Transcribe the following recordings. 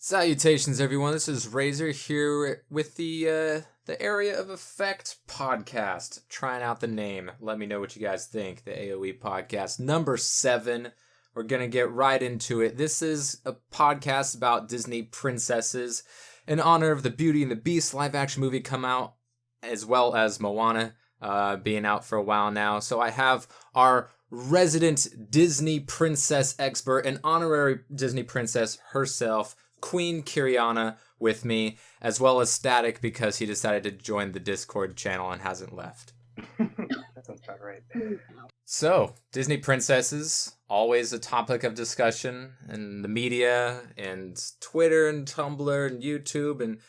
Salutations, everyone. This is Razor here with the Area of Effect podcast. Trying out the name. Let me know what you guys think. The AOE podcast number 7. We're gonna get right into it. This is a podcast about Disney princesses in honor of the Beauty and the Beast live-action movie come out, as well as Moana being out for a while now. So I have our resident Disney princess expert, an honorary Disney princess herself, Queen Kiriana, with me, as well as Static because he decided to join the Discord channel and hasn't left. That sounds about right. So, Disney princesses, always a topic of discussion in the media and Twitter and Tumblr and YouTube, and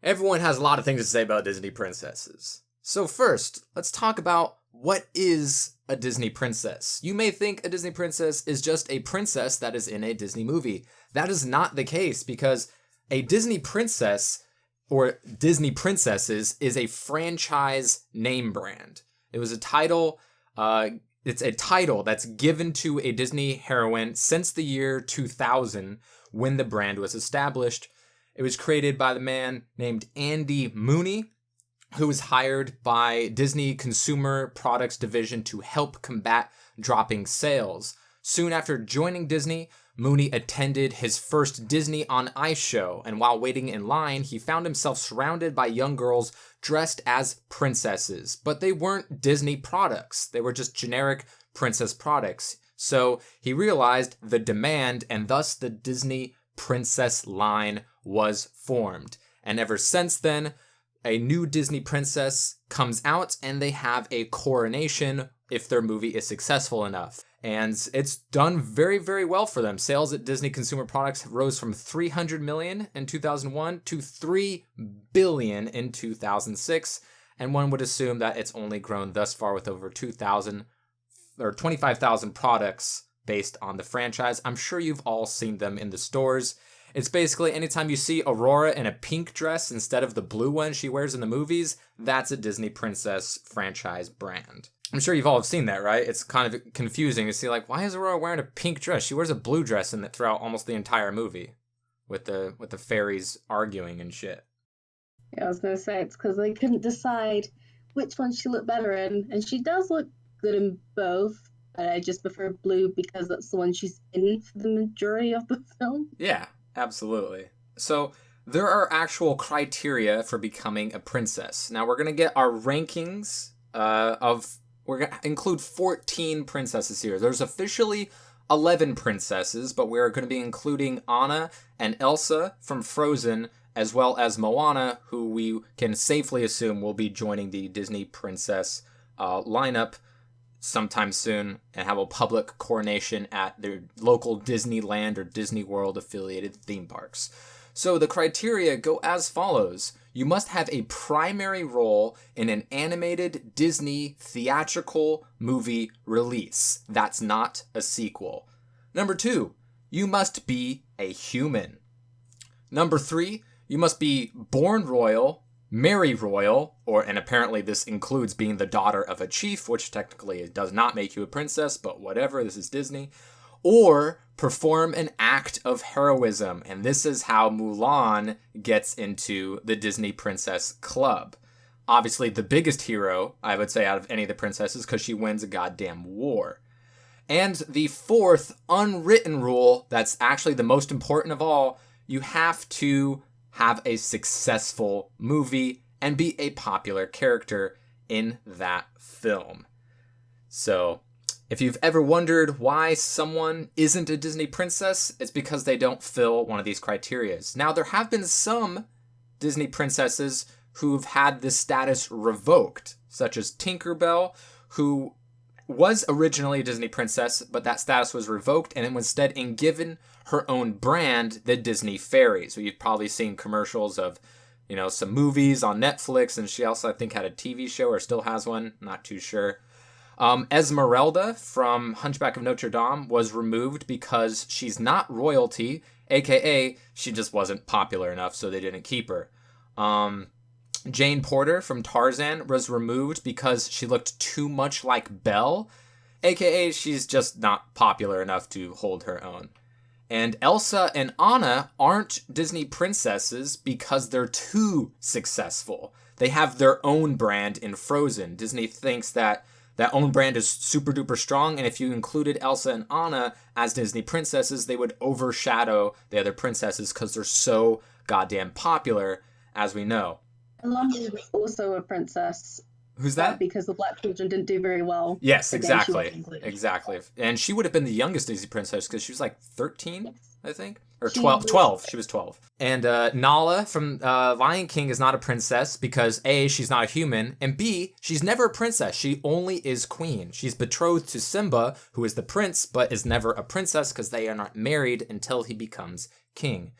everyone has a lot of things to say about Disney princesses. So first, let's talk about what is a Disney princess. You may think a Disney princess is just a princess that is in a Disney movie. That is not the case, because a Disney princess or Disney princesses is a franchise name brand. It was a title, it's a title that's given to a Disney heroine since the year 2000 when the brand was established. It was created by the man named Andy Mooney, who was hired by Disney Consumer Products Division to help combat dropping sales. Soon after joining Disney, Mooney attended his first Disney on Ice show, and while waiting in line, he found himself surrounded by young girls dressed as princesses. But they weren't Disney products. They were just generic princess products. So he realized the demand, and thus the Disney princess line was formed. And ever since then, a new Disney princess comes out and they have a coronation if their movie is successful enough. And it's done very, very well for them. Sales at Disney Consumer Products rose from $300 million in 2001 to $3 billion in 2006. And one would assume that it's only grown thus far with over 2,000 or 25,000 products based on the franchise. I'm sure you've all seen them in the stores. It's basically anytime you see Aurora in a pink dress instead of the blue one she wears in the movies, that's a Disney Princess franchise brand. I'm sure you've all seen that, right? It's kind of confusing to see, like, why is Aurora wearing a pink dress? She wears a blue dress in it throughout almost the entire movie with the fairies arguing and shit. Yeah, I was going to say it's because they couldn't decide which one she looked better in, and she does look good in both. But I just prefer blue because that's the one she's in for the majority of the film. Yeah. Absolutely. So there are actual criteria for becoming a princess. Now we're going to get our rankings we're going to include 14 princesses here. There's officially 11 princesses, but we're going to be including Anna and Elsa from Frozen, as well as Moana, who we can safely assume will be joining the Disney princess lineup sometime soon and have a public coronation at their local Disneyland or Disney World affiliated theme parks. So the criteria go as follows. You must have a primary role in an animated Disney theatrical movie release. That's not a sequel. Number 2, you must be a human. Number 3, you must be born royal, marry royal, and apparently this includes being the daughter of a chief, which technically does not make you a princess, but whatever, this is Disney, or perform an act of heroism, and this is how Mulan gets into the Disney Princess Club. Obviously the biggest hero, I would say, out of any of the princesses, because she wins a goddamn war. And the 4th unwritten rule, that's actually the most important of all, you have to have a successful movie and be a popular character in that film. So, if you've ever wondered why someone isn't a Disney princess, it's because they don't fill one of these criterias. Now, there have been some Disney princesses who've had this status revoked, such as Tinkerbell, who was originally a Disney princess, but that status was revoked and instead given her own brand, the Disney Fairies. So you've probably seen commercials of, some movies on Netflix, and she also, I think, had a TV show or still has one, not too sure. Esmeralda from Hunchback of Notre Dame was removed because she's not royalty, aka she just wasn't popular enough, so they didn't keep her. Jane Porter from Tarzan was removed because she looked too much like Belle, aka she's just not popular enough to hold her own. And Elsa and Anna aren't Disney princesses because they're too successful. They have their own brand in Frozen. Disney thinks that that own brand is super duper strong, and if you included Elsa and Anna as Disney princesses, they would overshadow the other princesses because they're so goddamn popular, as we know. Alumni was also a princess. Who's that? Because the Black children didn't do very well. Yes, Again, she exactly. wasn't included. Exactly. And she would have been the youngest Disney princess because she was like 13, Yes. I think. Or She 12. was- 12. She was 12. And Nala from Lion King is not a princess because A, she's not a human, and B, she's never a princess. She only is queen. She's betrothed to Simba, who is the prince, but is never a princess because they are not married until he becomes king.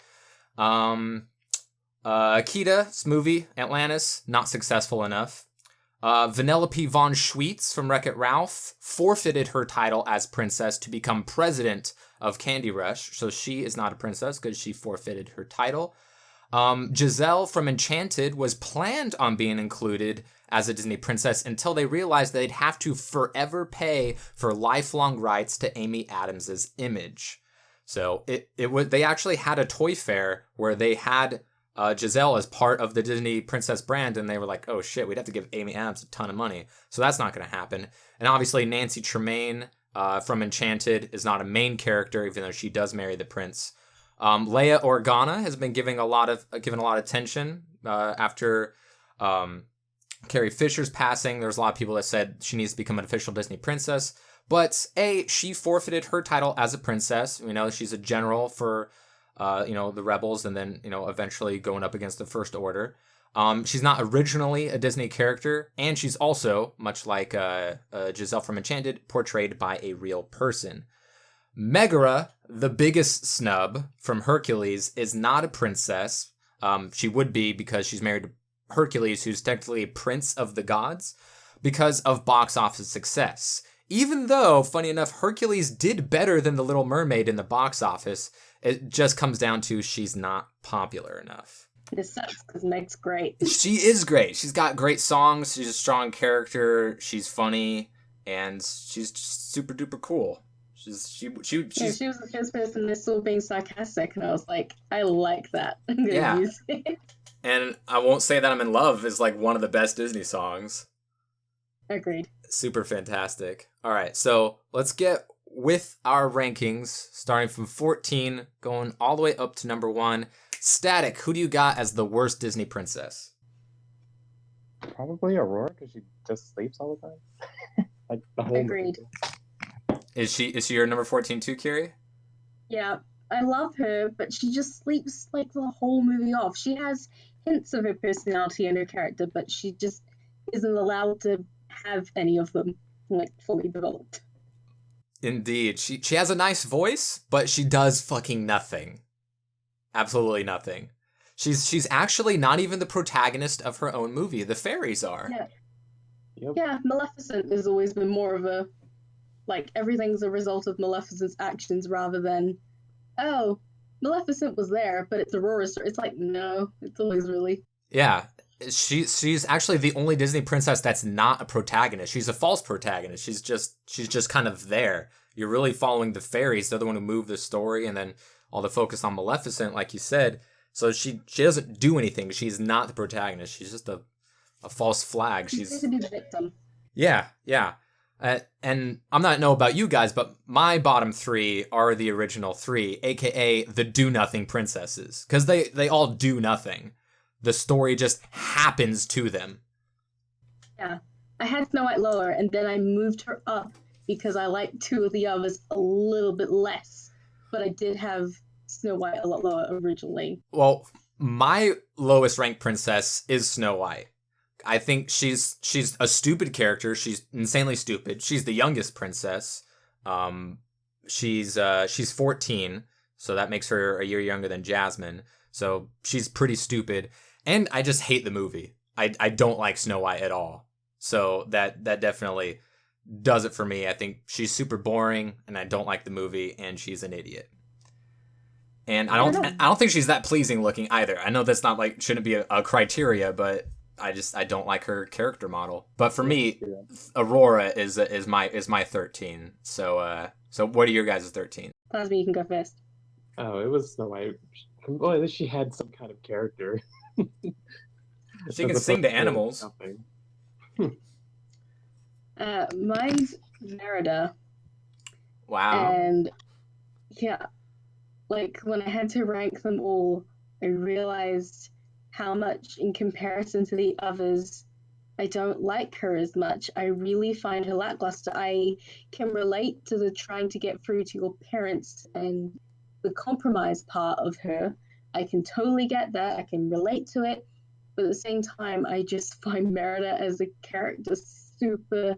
Akita's movie, Atlantis, not successful enough. Vanellope von Schweetz from Wreck-It Ralph forfeited her title as princess to become president of Candy Rush, so she is not a princess because she forfeited her title. Giselle from Enchanted was planned on being included as a Disney princess until they realized they'd have to forever pay for lifelong rights to Amy Adams's image. So they actually had a toy fair where they had Giselle as part of the Disney princess brand, and they were like, oh shit, we'd have to give Amy Adams a ton of money. So that's not going to happen. And obviously Nancy Tremaine from Enchanted is not a main character, even though she does marry the prince. Leia Organa has been given a lot of attention after Carrie Fisher's passing. There's a lot of people that said she needs to become an official Disney princess. But she forfeited her title as a princess. We know she's a general for the rebels, and then eventually going up against the First Order. She's not originally a Disney character, and she's also, much like Giselle from Enchanted, portrayed by a real person. Megara, the biggest snub from Hercules, is not a princess. She would be because she's married to Hercules, who's technically a prince of the gods, because of box office success. Even though, funny enough, Hercules did better than The Little Mermaid in the box office, it just comes down to she's not popular enough. This sucks because Meg's great. She is great. She's got great songs. She's a strong character. She's funny, and she's just super duper cool. She Yeah, she was the first person that saw being sarcastic, and I was like, I like that. I'm gonna Yeah. use it. And I Won't Say That I'm in Love is like one of the best Disney songs. Agreed. Super fantastic. All right, so let's get with our rankings, starting from 14, going all the way up to number 1. Static, who do you got as the worst Disney princess? Probably Aurora, because she just sleeps all the time. Like the whole Agreed. movie. Is she your number 14 too, Carrie? Yeah, I love her, but she just sleeps like the whole movie off. She has hints of her personality and her character, but she just isn't allowed to have any of them like fully developed. Indeed. She has a nice voice, but she does fucking nothing. Absolutely nothing. She's actually not even the protagonist of her own movie. The fairies are. Yeah. Yep. Yeah, Maleficent has always been more of a like everything's a result of Maleficent's actions rather than oh, Maleficent was there, but it's Aurora's story. It's like no, it's always really. Yeah. She's actually the only Disney princess that's not a protagonist. She's a false protagonist. She's just kind of there. You're really following the fairies. They're the one who move the story, and then all the focus on Maleficent, like you said. So she doesn't do anything. She's not the protagonist. She's just a false flag. She's She's to be the victim. yeah. And I'm not know about you guys, but my bottom 3 are the original 3, aka the do nothing princesses, because they all do nothing. The story just happens to them. Yeah, I had Snow White lower, and then I moved her up because I liked 2 of the others a little bit less. But I did have Snow White a lot lower originally. Well, my lowest ranked princess is Snow White. I think she's a stupid character. She's insanely stupid. She's the youngest princess. She's 14, so that makes her a year younger than Jasmine. So she's pretty stupid. And I just hate the movie. I don't like Snow White at all. So that definitely does it for me. I think she's super boring, and I don't like the movie, and she's an idiot. And I don't think she's that pleasing looking either. I know that's not like shouldn't be a criteria, but I don't like her character model. But for me, Aurora is my 13. So what are your guys' 13? Plasma, you can go first. Oh, it was Snow White. Well, at least she had some kind of character. She can As sing to opposed animals. nothing. Mine's Merida, Wow. and yeah, like when I had to rank them all, I realized how much, in comparison to the others, I don't like her as much. I really find her lackluster. I can relate to the trying to get through to your parents and the compromise part of her. I can totally get that. I can relate to it. But at the same time, I just find Merida as a character super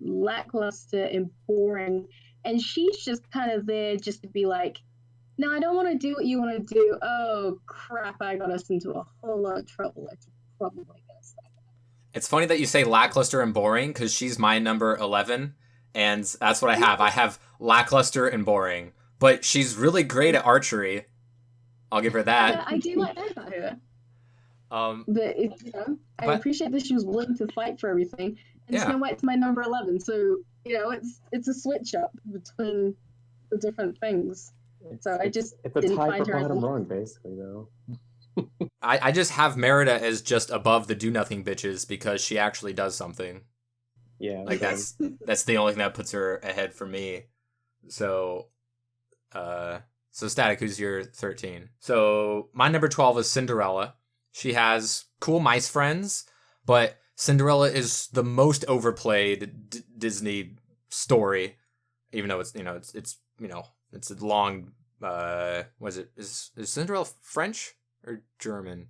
lackluster and boring. And she's just kind of there just to be like, no, I don't want to do what you want to do. Oh, crap, I got us into a whole lot of trouble. I should probably get us that. It's funny that you say lackluster and boring because she's my number 11, and that's what I have. I have lackluster and boring, but she's really great at archery. I'll give her Yeah, that. I do like that about her. Um, But I but appreciate that she was willing to fight for everything. And yeah, Snow White's my number 11, so it's a switch up between the different things. So I just It's a didn't tie find for her as bottom rung, basically, though. I just have Merida as just above the do nothing bitches because she actually does something. Yeah, Like same. that's the only thing that puts her ahead for me. So, so Static, who's your 13? So my number 12 is Cinderella. She has cool mice friends, but Cinderella is the most overplayed Disney story. Even though it's a long. Was it is Cinderella French or German?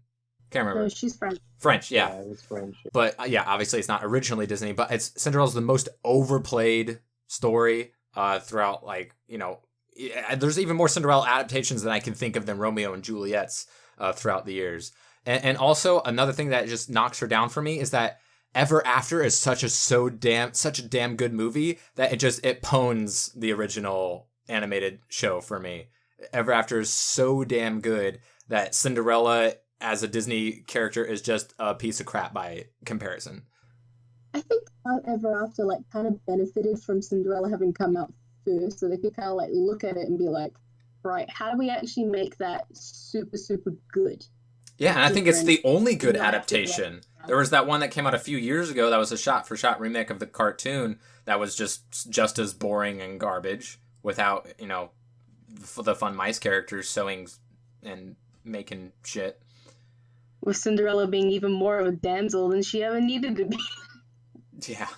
Can't no, remember. she's French. French, yeah. Yeah, it was French. But yeah, obviously it's not originally Disney, but it's Cinderella's the most overplayed story throughout, there's even more Cinderella adaptations than I can think of than Romeo and Juliet's throughout the years. And also another thing that just knocks her down for me is that Ever After is such a damn good movie that it pones the original animated show for me. Ever After is so damn good that Cinderella as a Disney character is just a piece of crap by comparison. I think Ever After kind of benefited from Cinderella having come out first, so they could kind of look at it and be like, right, how do we actually make that super super good? Yeah, and I think it's the only good Not have to, adaptation. There was that one that came out a few years ago that was a shot-for-shot remake of the cartoon that was just as boring and garbage without, the fun mice characters sewing and making shit. with Cinderella being even more of a damsel than she ever needed to be. Yeah.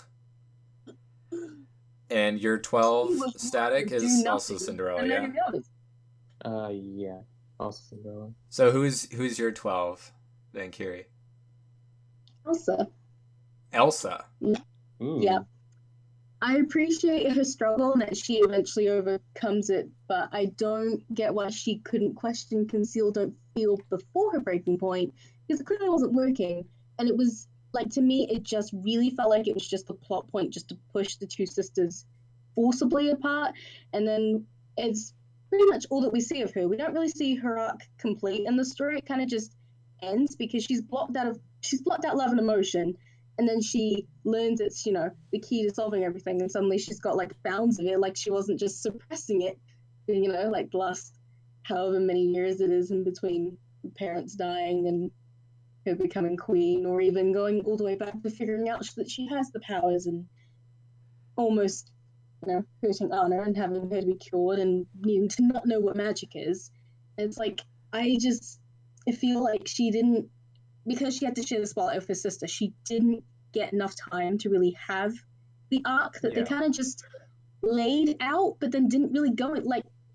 And your 12 Static is also Cinderella, yeah? Yeah, also Cinderella. So who's your 12 then, Kiri? Elsa. Elsa. Ooh. Yeah. I appreciate her struggle and that she eventually overcomes it, but I don't get why she couldn't question, conceal, don't feel before her breaking point, because it clearly wasn't working. And it was, to me, it just really felt like it was just a plot point just to push the two sisters forcibly apart. And then it's pretty much all that we see of her. We don't really see her arc complete in the story. It kind of just ends because she's blocked out love and emotion, and then she learns it's the key to solving everything, and suddenly she's got bounds of it, she wasn't just suppressing it, the last however many years it is in between parents dying and her becoming queen, or even going all the way back to figuring out that she has the powers and almost hurting Anna and having her to be cured and needing to not know what magic is. And it's I feel like she didn't, because she had to share the spotlight with her sister, she didn't get enough time to really have the arc that they kind of just laid out, but then didn't really go in.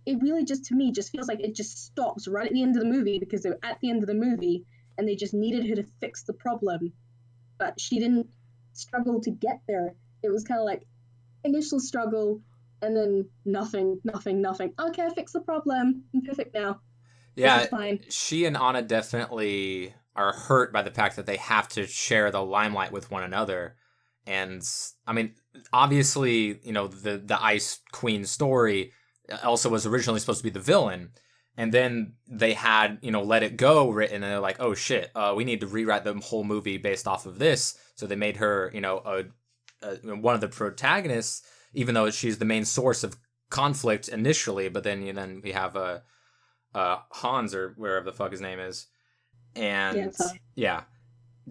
It really just, to me, just feels like it just stops right at the end of the movie because they were at the end of the movie and they just needed her to fix the problem. But she didn't struggle to get there. It was kind of initial struggle and then nothing. Okay, I fixed the problem. I'm perfect now. Yeah, fine. She and Anna definitely are hurt by the fact that they have to share the limelight with one another. And I mean, obviously, the Ice Queen story, Elsa was originally supposed to be the villain. And then they had, Let It Go written, and they're like, oh shit, we need to rewrite the whole movie based off of this. So they made her, one of the protagonists, even though she's the main source of conflict initially. But then we have Hans or wherever the fuck his name is, and Yeah, it's yeah,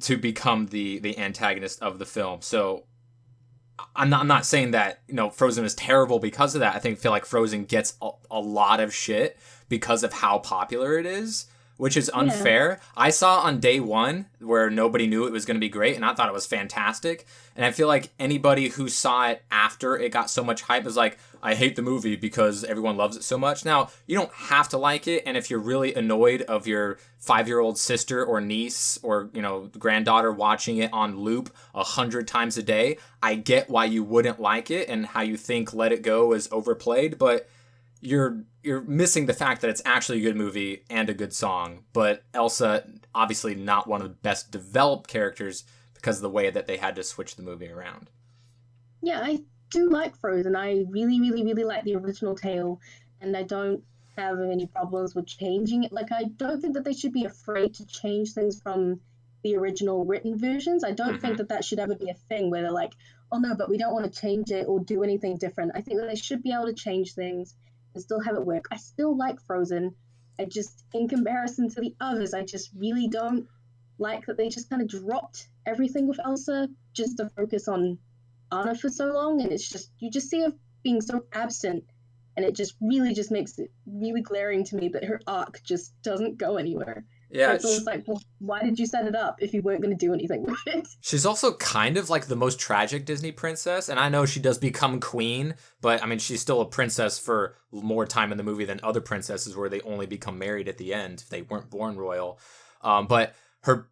to become the antagonist of the film. So I'm not saying that Frozen is terrible because of that. Feel like Frozen gets a lot of shit because of how popular it is, which is unfair. I saw on day one where nobody knew it was going to be great, and I thought it was fantastic. And I feel like anybody who saw it after it got so much hype is like, I hate the movie because everyone loves it so much. Now, you don't have to like it, and if you're really annoyed of your 5-year-old sister or niece or, granddaughter watching it on loop 100 times a day, I get why you wouldn't like it and how you think Let It Go is overplayed, but you're missing the fact that it's actually a good movie and a good song. But Elsa, obviously not one of the best developed characters because of the way that they had to switch the movie around. Yeah, I do like Frozen. I really, really, really like the original tale, and I don't have any problems with changing it. Like, I don't think that they should be afraid to change things from the original written versions. I don't think that that should ever be a thing where they're like, oh no, but we don't want to change it or do anything different. I think that they should be able to change things and still have it work. I still like Frozen. I just, in comparison to the others, I just really don't like that they just kind of dropped everything with Elsa just to focus on Anna for so long, and it's just, you just see her being so absent, and it just really just makes it really glaring to me that her arc just doesn't go anywhere. Yeah, so it's almost like, well, why did you set it up if you weren't going to do anything with it? She's also kind of like the most tragic Disney princess, and I know she does become queen, but she's still a princess for more time in the movie than other princesses where they only become married at the end if they weren't born royal. But her,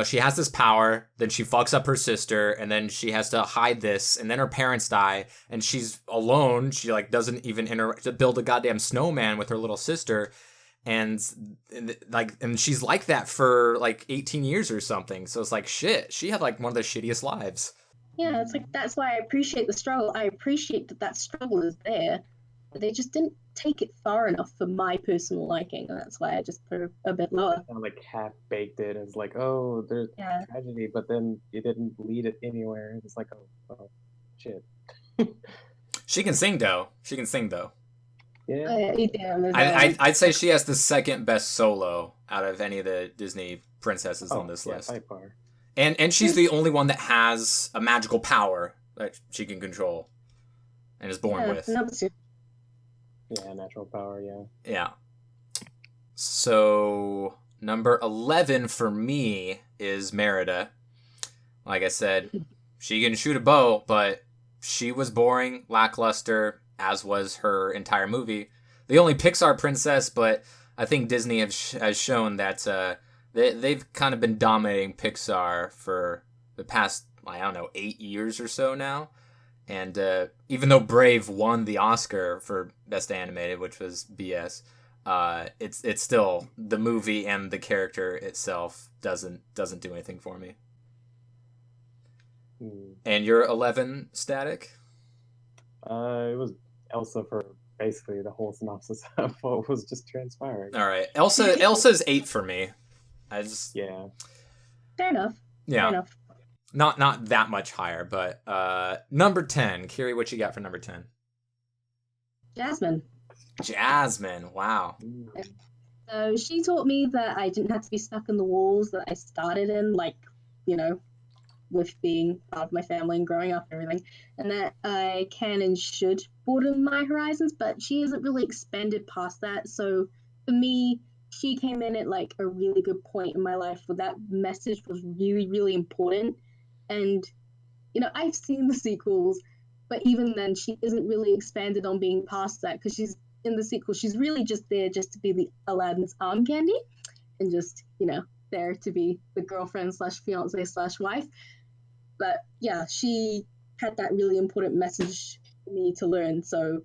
she has this power, then she fucks up her sister, and then she has to hide this, and then her parents die, and she's alone. She doesn't even build a goddamn snowman with her little sister. And she's like that for 18 years or something. So it's like, shit, she had one of the shittiest lives. Yeah, it's like, that's why I appreciate the struggle. I appreciate that struggle is there, but they just didn't take it far enough for my personal liking, and that's why I just put it a bit lower. Kind of half baked it as oh, there's tragedy, but then you didn't lead it anywhere. It's like, oh shit. She can sing though. Yeah. I'd say she has the second best solo out of any of the Disney princesses on this list. By far. And she's the only one that has a magical power that she can control and is born with. Yeah, natural power, yeah. Yeah. So, number 11 for me is Merida. Like I said, she can shoot a bow, but she was boring, lackluster, as was her entire movie. The only Pixar princess, but I think Disney has shown that they've kind of been dominating Pixar for the past, 8 years or so now. And even though Brave won the Oscar for Best Animated, which was BS, it's still, the movie and the character itself doesn't do anything for me. And your 11, Static? It was Elsa for basically the whole synopsis of what was just transpiring. All right, Elsa's 8 for me. Yeah. Fair enough. Yeah. Fair enough. Not that much higher, but number 10. Kiri, what you got for number 10? Jasmine. Wow. So she taught me that I didn't have to be stuck in the walls that I started in, with being part of my family and growing up and everything, and that I can and should broaden my horizons, but she hasn't really expanded past that. So for me, she came in at a really good point in my life where that message was really, really important. And, I've seen the sequels, but even then she isn't really expanded on being past that, because she's in the sequel, she's really just there just to be the Aladdin's arm candy and just, there to be the girlfriend / fiance / wife. But yeah, she had that really important message for me to learn. So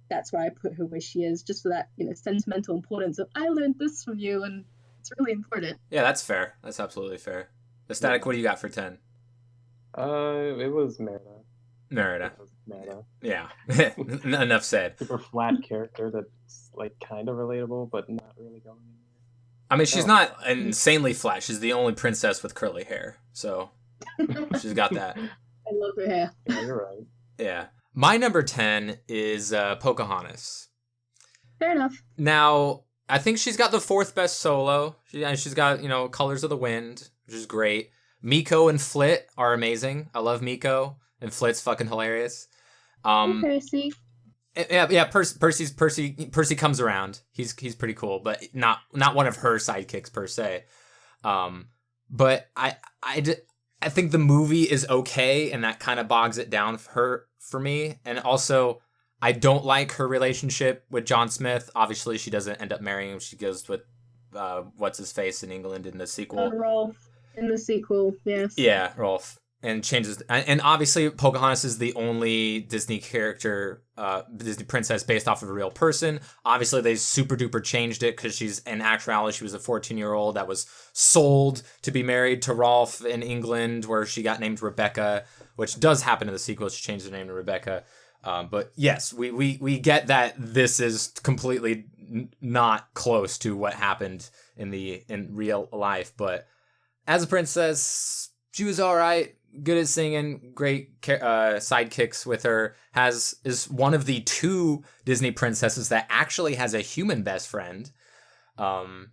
that's why I put her where she is, just for that, sentimental importance of, I learned this from you, and it's really important. Yeah, that's fair. That's absolutely fair. The Static, what do you got for 10? It was Merida. Yeah. Enough said. Super flat character that's kind of relatable, but not really going anywhere. She's not insanely flat. She's the only princess with curly hair, so she's got that. I love her hair. Yeah, you're right. Yeah. My number 10 is Pocahontas. Fair enough. Now, I think she's got the fourth best solo. She's got, Colors of the Wind, which is great. Miko and Flit are amazing. I love Miko, and Flit's fucking hilarious. Percy. Yeah. Percy comes around. He's pretty cool, but not one of her sidekicks per se. But I think the movie is okay, and that kind of bogs it down for me. And also, I don't like her relationship with John Smith. Obviously, she doesn't end up marrying him. She goes with what's his face in England in the sequel. Rolf in the sequel, yes. Yeah, Rolf. And changes, and obviously Pocahontas is the only Disney character, Disney princess based off of a real person. Obviously, they super duper changed it because in actuality, she was a 14-year-old that was sold to be married to Rolf in England, where she got named Rebecca, which does happen in the sequel. She changed her name to Rebecca. But yes, we get that this is completely not close to what happened in real life. But as a princess, she was all right. Good at singing, great sidekicks with her. Is one of the 2 Disney princesses that actually has a human best friend, along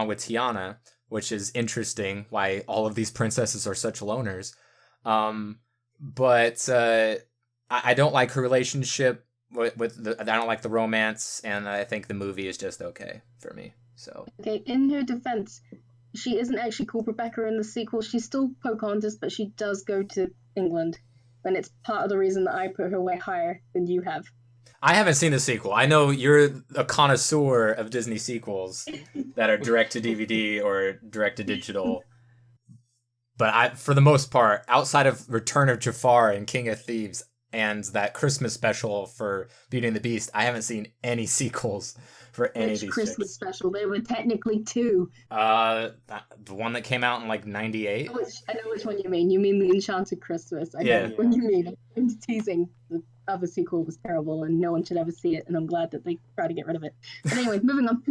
with Tiana, which is interesting. Why all of these princesses are such loners. But I don't like her relationship I don't like the romance, and I think the movie is just okay for me. So okay, in her defense, she isn't actually called Rebecca in the sequel. She's still Pocahontas, but she does go to England. And it's part of the reason that I put her way higher than you have. I haven't seen the sequel. I know you're a connoisseur of Disney sequels that are direct to DVD or direct to digital. But for the most part, outside of Return of Jafar and King of Thieves and that Christmas special for Beauty and the Beast, I haven't seen any sequels for any of these Christmas special? They were technically 2. The one that came out in like 98. I know which one you mean. You mean the Enchanted Christmas. I know which one you mean. I'm teasing. The other sequel was terrible, and no one should ever see it. And I'm glad that they try to get rid of it. But anyway, moving on.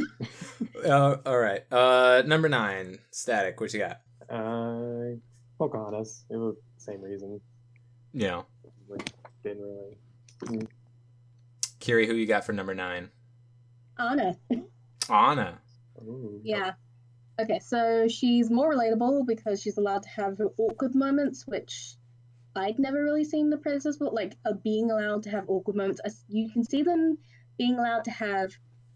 All right. Number 9, Static. What you got? Pocahontas. It was the same reason. Yeah. Didn't really. Kiri, who you got for number 9? Anna. Ooh. Yeah. Okay, so she's more relatable because she's allowed to have her awkward moments, which I'd never really seen the princess, but being allowed to have awkward moments. You can see them being allowed to have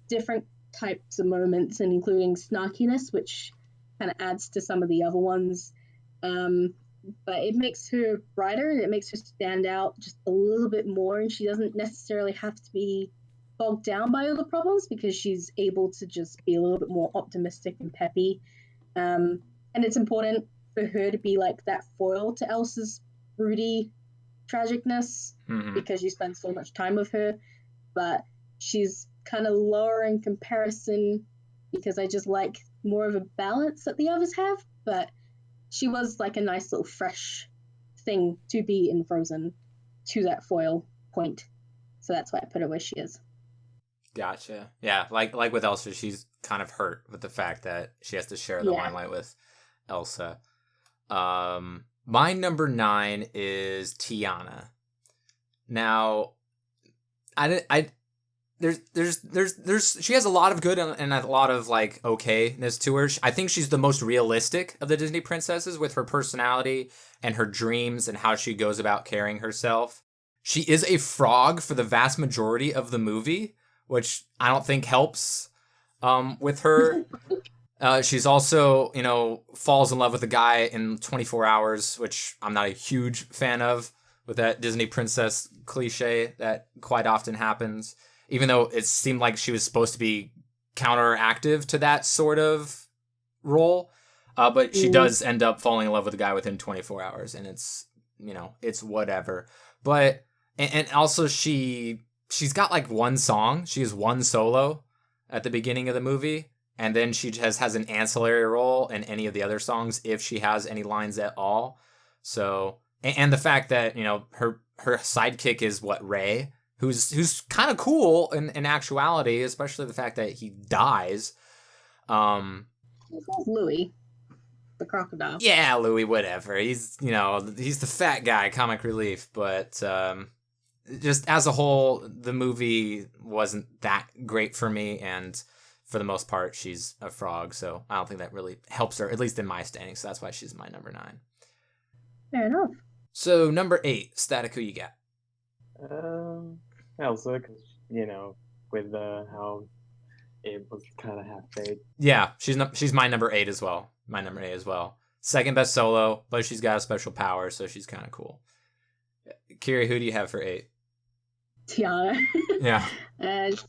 different types of moments, and including snarkiness, which kind of adds to some of the other ones. But it makes her brighter, and it makes her stand out just a little bit more, and she doesn't necessarily have to be bogged down by all the problems because she's able to just be a little bit more optimistic and peppy. And it's important for her to be like that foil to Elsa's broody tragicness because you spend so much time with her. But she's kind of lower in comparison because I just like more of a balance that the others have. But she was like a nice little fresh thing to be in Frozen to that foil point. So that's why I put her where she is. Gotcha. Yeah, like with Elsa, she's kind of hurt with the fact that she has to share the limelight with Elsa. My number 9 is Tiana. Now, there's she has a lot of good and a lot of like okayness to her. I think she's the most realistic of the Disney princesses with her personality and her dreams and how she goes about carrying herself. She is a frog for the vast majority of the movie, which I don't think helps with her. She's also, falls in love with a guy in 24 hours, which I'm not a huge fan of, with that Disney princess cliche that quite often happens, even though it seemed like she was supposed to be counteractive to that sort of role. But she does end up falling in love with a guy within 24 hours, and it's whatever. But, and also she's got like one song. She has one solo at the beginning of the movie, and then she has an ancillary role in any of the other songs if she has any lines at all. So, and the fact that, her sidekick is Ray, who's kind of cool in actuality, especially the fact that he dies. Louis, the crocodile. Yeah, Louis, whatever. He's the fat guy, comic relief, but just as a whole, the movie wasn't that great for me, and for the most part, she's a frog, so I don't think that really helps her, at least in my standing. So that's why she's my number 9. Fair enough. So number 8, Static, who you got? Elsa, because with how it was kind of half baked. Yeah, she's my number 8 as well. My number 8 as well. Second best solo, but she's got a special power, so she's kind of cool. Kiri, who do you have for 8? Tiana. Yeah.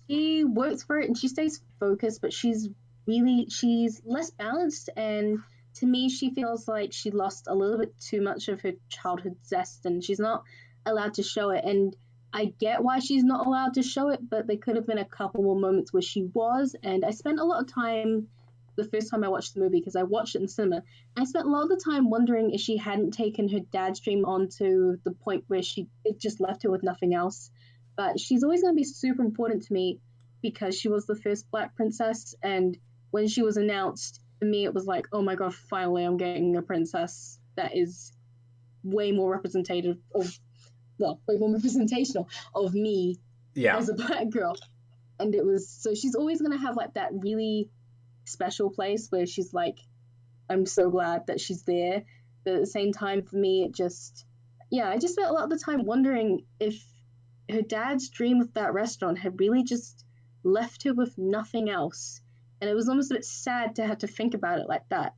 She works for it and she stays focused, but she's less balanced, and to me she feels like she lost a little bit too much of her childhood zest and she's not allowed to show it. And I get why she's not allowed to show it, but there could have been a couple more moments where she was. And I spent a lot of time the first time I watched the movie, because I watched it in cinema, I spent a lot of the time wondering if she hadn't taken her dad's dream on to the point where it just left her with nothing else. But she's always going to be super important to me because she was the first Black princess, and when she was announced, to me it was like, oh my god, finally I'm getting a princess that is way more representative of, way more representational of me as a Black girl. And it was, so she's always going to have like that really special place where she's like, I'm so glad that she's there. But at the same time, for me, I just spent a lot of the time wondering if her dad's dream of that restaurant had really just left her with nothing else. And it was almost a bit sad to have to think about it like that,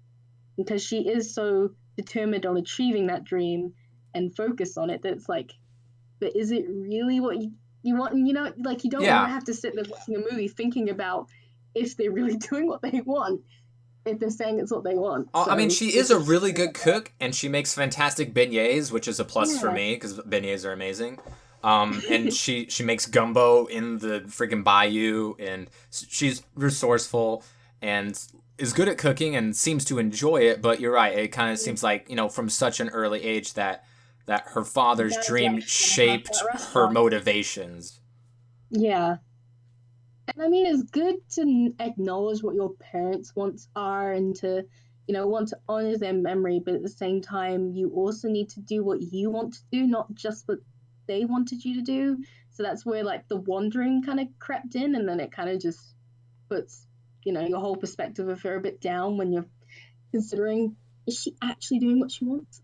because she is so determined on achieving that dream and focused on it that it's like, but is it really what you want? And you don't want to have to sit there watching a movie thinking about if they're really doing what they want, if they're saying it's what they want. So, I mean, she is a really good cook, and she makes fantastic beignets, which is a plus for me, because beignets are amazing. And she makes gumbo in the freaking bayou, and she's resourceful and is good at cooking and seems to enjoy it. But you're right, it kind of seems like, from such an early age that her father's dream shaped her motivations. Yeah. And I mean, it's good to acknowledge what your parents' wants are and to, want to honor their memory, but at the same time, you also need to do what you want to do, not just what they wanted you to do. So that's where like the wandering kind of crept in, and then it kind of just puts, your whole perspective of her a bit down when you're considering, is she actually doing what she wants?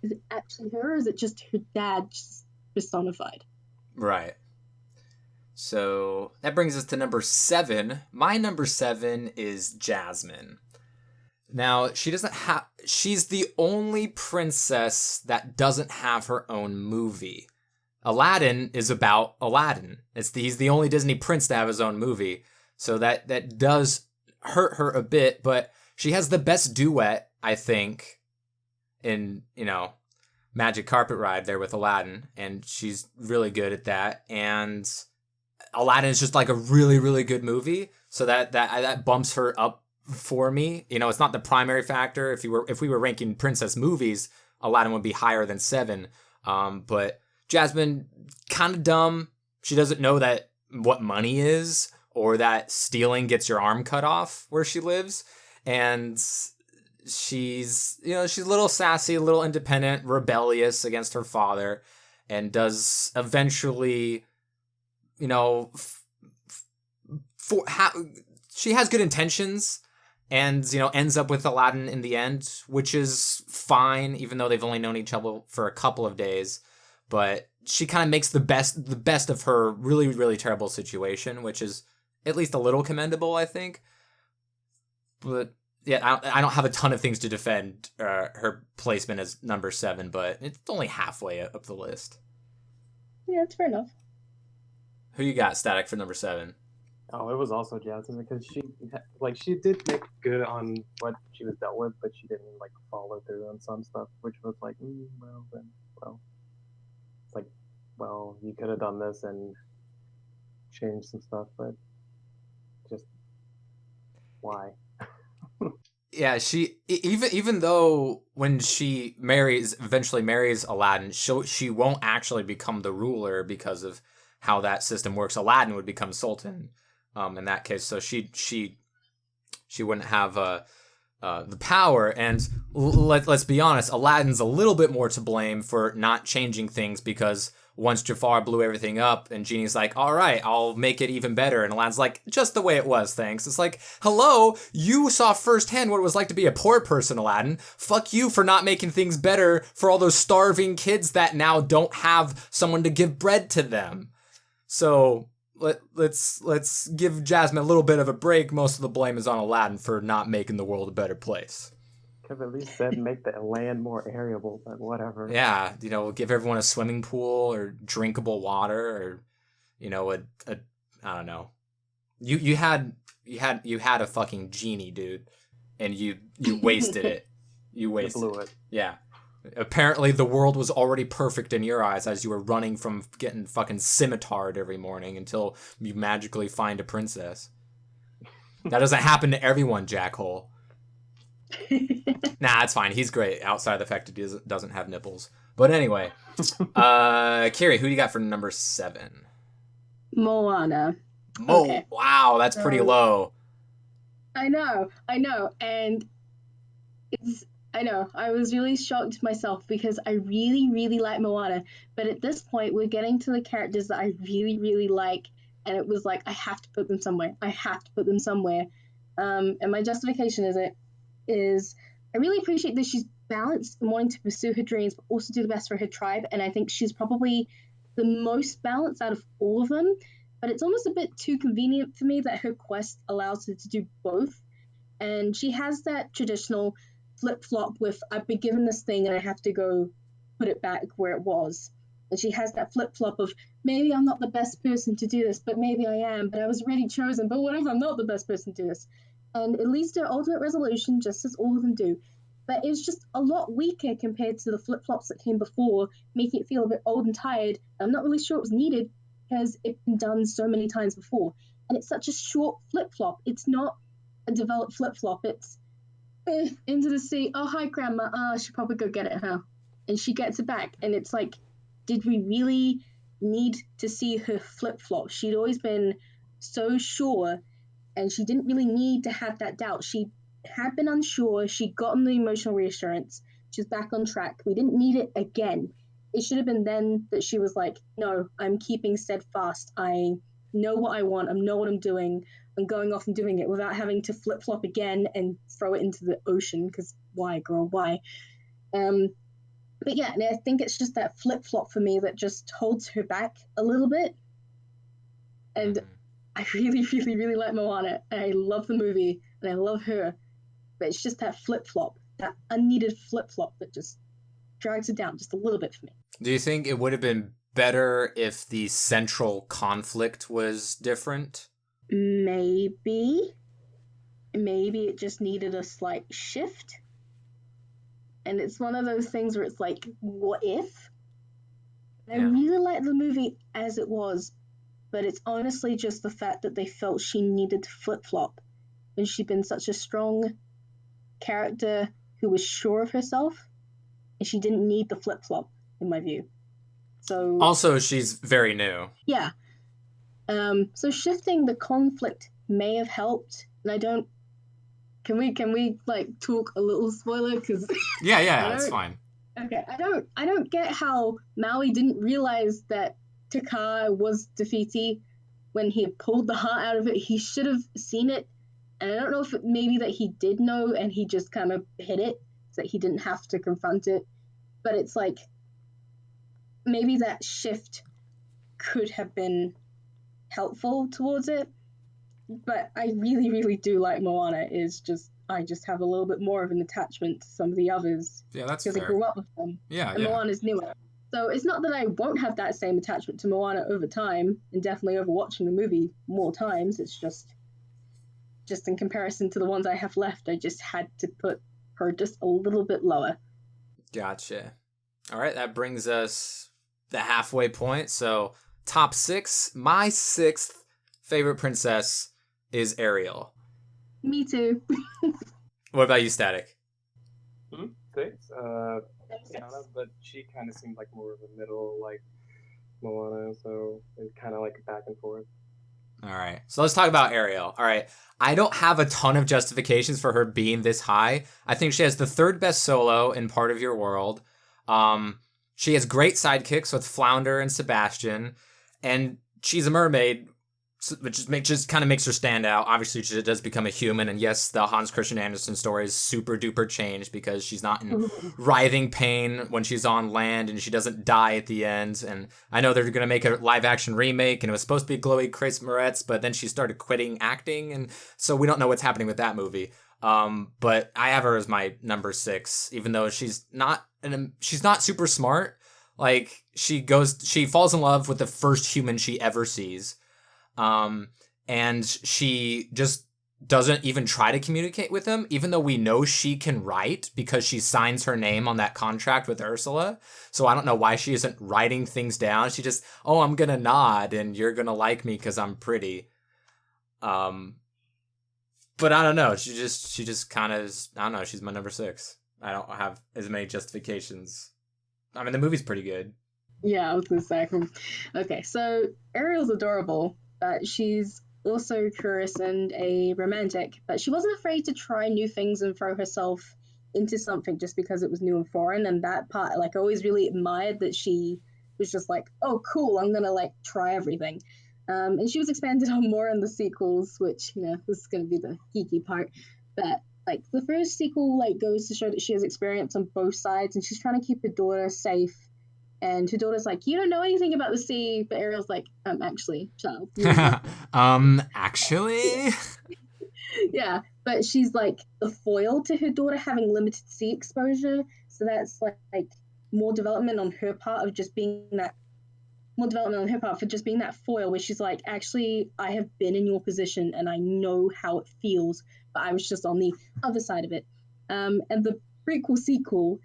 Is it actually her, or is it just her dad just personified? Right. So that brings us to number 7. My number 7 is Jasmine. Now, she's the only princess that doesn't have her own movie. Aladdin is about Aladdin. He's the only Disney prince to have his own movie. So that does hurt her a bit, but she has the best duet, I think, in, Magic Carpet Ride there with Aladdin, and she's really good at that. And Aladdin is just like a really, really good movie, so that bumps her up for me. It's not the primary factor. If we were ranking princess movies, Aladdin would be higher than 7. But Jasmine, kind of dumb. She doesn't know what money is, or that stealing gets your arm cut off where she lives, and she's a little sassy, a little independent, rebellious against her father, and does eventually. She has good intentions and, ends up with Aladdin in the end, which is fine, even though they've only known each other for a couple of days. But she kind of makes the best of her really, really terrible situation, which is at least a little commendable, I think. But yeah, I don't have a ton of things to defend her placement as number 7, but it's only halfway up the list. Yeah, it's fair enough. Who you got, Static, for number 7? Oh, it was also Jasmine, because she did make good on what she was dealt with, but she didn't follow through on some stuff, which was like, it's like, you could have done this and changed some stuff, but just why? Yeah, she even though when she eventually marries Aladdin, she won't actually become the ruler because of how that system works. Aladdin would become sultan in that case, so she wouldn't have the power. And let's be honest, Aladdin's a little bit more to blame for not changing things, because once Jafar blew everything up, and Genie's like, all right, I'll make it even better. And Aladdin's like, just the way it was, thanks. It's like, hello, you saw firsthand what it was like to be a poor person, Aladdin. Fuck you for not making things better for all those starving kids that now don't have someone to give bread to them. So let's give Jasmine a little bit of a break. Most of the blame is on Aladdin for not making the world a better place. Could have at least said make the land more areable, but whatever. Yeah, give everyone a swimming pool or drinkable water, or I don't know. You had a fucking genie, dude, and you wasted it. You wasted blew it. Yeah. Apparently the world was already perfect in your eyes as you were running from getting fucking scimitard every morning until you magically find a princess. That doesn't happen to everyone, Jackhole. Nah, it's fine. He's great outside of the fact that he doesn't have nipples. But anyway, Carrie, who do you got for number 7? Moana. Okay. Wow, that's pretty low. I know, and I was really shocked myself because I really, really like Moana, but at this point we're getting to the characters that I really, really like, and it was like I have to put them somewhere. And my justification is I really appreciate that she's balanced and wanting to pursue her dreams, but also do the best for her tribe. And I think she's probably the most balanced out of all of them. But it's almost a bit too convenient for me that her quest allows her to do both. And she has that traditional flip-flop with, I've been given this thing and I have to go put it back where it was. And she has that flip-flop of, maybe I'm not the best person to do this, but maybe I am, but I was already chosen, but what if I'm not the best person to do this? And it leads to ultimate resolution, just as all of them do. But it's just a lot weaker compared to the flip-flops that came before, making it feel a bit old and tired. I'm not really sure it was needed, because it's been done so many times before. And it's such a short flip-flop. It's not a developed flip-flop. It's into the sea. Oh, hi, Grandma. I should probably go get it, huh? And she gets it back. And it's like, did we really need to see her flip-flop? She'd always been so sure, and she didn't really need to have that doubt. She had been unsure. She'd gotten the emotional reassurance. She was back on track. We didn't need it again. It should have been then that she was like, no, I'm keeping steadfast. I know what I want. I know what I'm doing. I'm going off and doing it without having to flip-flop again and throw it into the ocean, because why, girl, why? But yeah, I think it's just that flip-flop for me that just holds her back a little bit. And I really, really, really like Moana. And I love the movie, and I love her. But it's just that flip-flop, that unneeded flip-flop that just drags it down just a little bit for me. Do you think it would have been better if the central conflict was different? Maybe it just needed a slight shift. And it's one of those things where it's like, what if? I really like the movie as it was, but it's honestly just the fact that they felt she needed to flip-flop when she'd been such a strong character who was sure of herself, and she didn't need the flip-flop, in my view. So also, she's very new. Yeah. So shifting the conflict may have helped, and I don't. Can we like talk a little spoiler? Because yeah, that's fine. Okay, I don't get how Maui didn't realize that Takar was Te when he had pulled the heart out of it. He should have seen it, and I don't know if maybe that he did know and he just kind of hid it so that he didn't have to confront it. But it's like maybe that shift could have been helpful towards it. But I really, really do like Moana. I just have a little bit more of an attachment to some of the others. Yeah, that's because fair. I grew up with them. Yeah, and Moana's newer. So it's not that I won't have that same attachment to Moana over time, and definitely over watching the movie more times. It's just in comparison to the ones I have left, I just had to put her just a little bit lower. Gotcha. All right, that brings us the halfway point. So top 6. My 6th favorite princess is Ariel. Me too. What about you, Static? 6. Tiana, but she kind of seemed like more of a middle, like Moana, so it's kind of like back and forth. All right, so let's talk about Ariel. All right, I don't have a ton of justifications for her being this high. I think she has the 3rd best solo in Part of Your World. She has great sidekicks with Flounder and Sebastian, and she's a mermaid, which just kind of makes her stand out. Obviously, she does become a human, and yes, the Hans Christian Andersen story is super duper changed because she's not in writhing pain when she's on land, and she doesn't die at the end. And I know they're gonna make a live action remake, and it was supposed to be Chloe Grace Moretz, but then she started quitting acting, and so we don't know what's happening with that movie. But I have her as my number 6, even though she's not super smart. Like she falls in love with the first human she ever sees. And she just doesn't even try to communicate with him, even though we know she can write because she signs her name on that contract with Ursula. So I don't know why she isn't writing things down. She just, oh, I'm gonna nod and you're gonna like me because I'm pretty. But I don't know. She just kind of, I don't know. She's my number 6. I don't have as many justifications. I mean, the movie's pretty good. Yeah, I was gonna say. Okay, so Ariel's adorable, but she's also curious and a romantic. But she wasn't afraid to try new things and throw herself into something just because it was new and foreign. And that part, like, I always really admired that she was just like, oh, cool, I'm gonna like try everything. And she was expanded on more in the sequels, which, you know, this is going to be the geeky part. But, like, the first sequel, like, goes to show that she has experience on both sides, and she's trying to keep her daughter safe. And her daughter's like, you don't know anything about the sea. But Ariel's like, actually, child. Actually? Yeah, but she's, like, the foil to her daughter having limited sea exposure. So that's, like more development on her part of just being that more development on her part for just being that foil where she's like, actually, I have been in your position and I know how it feels, but I was just on the other side of it. And the prequel sequel,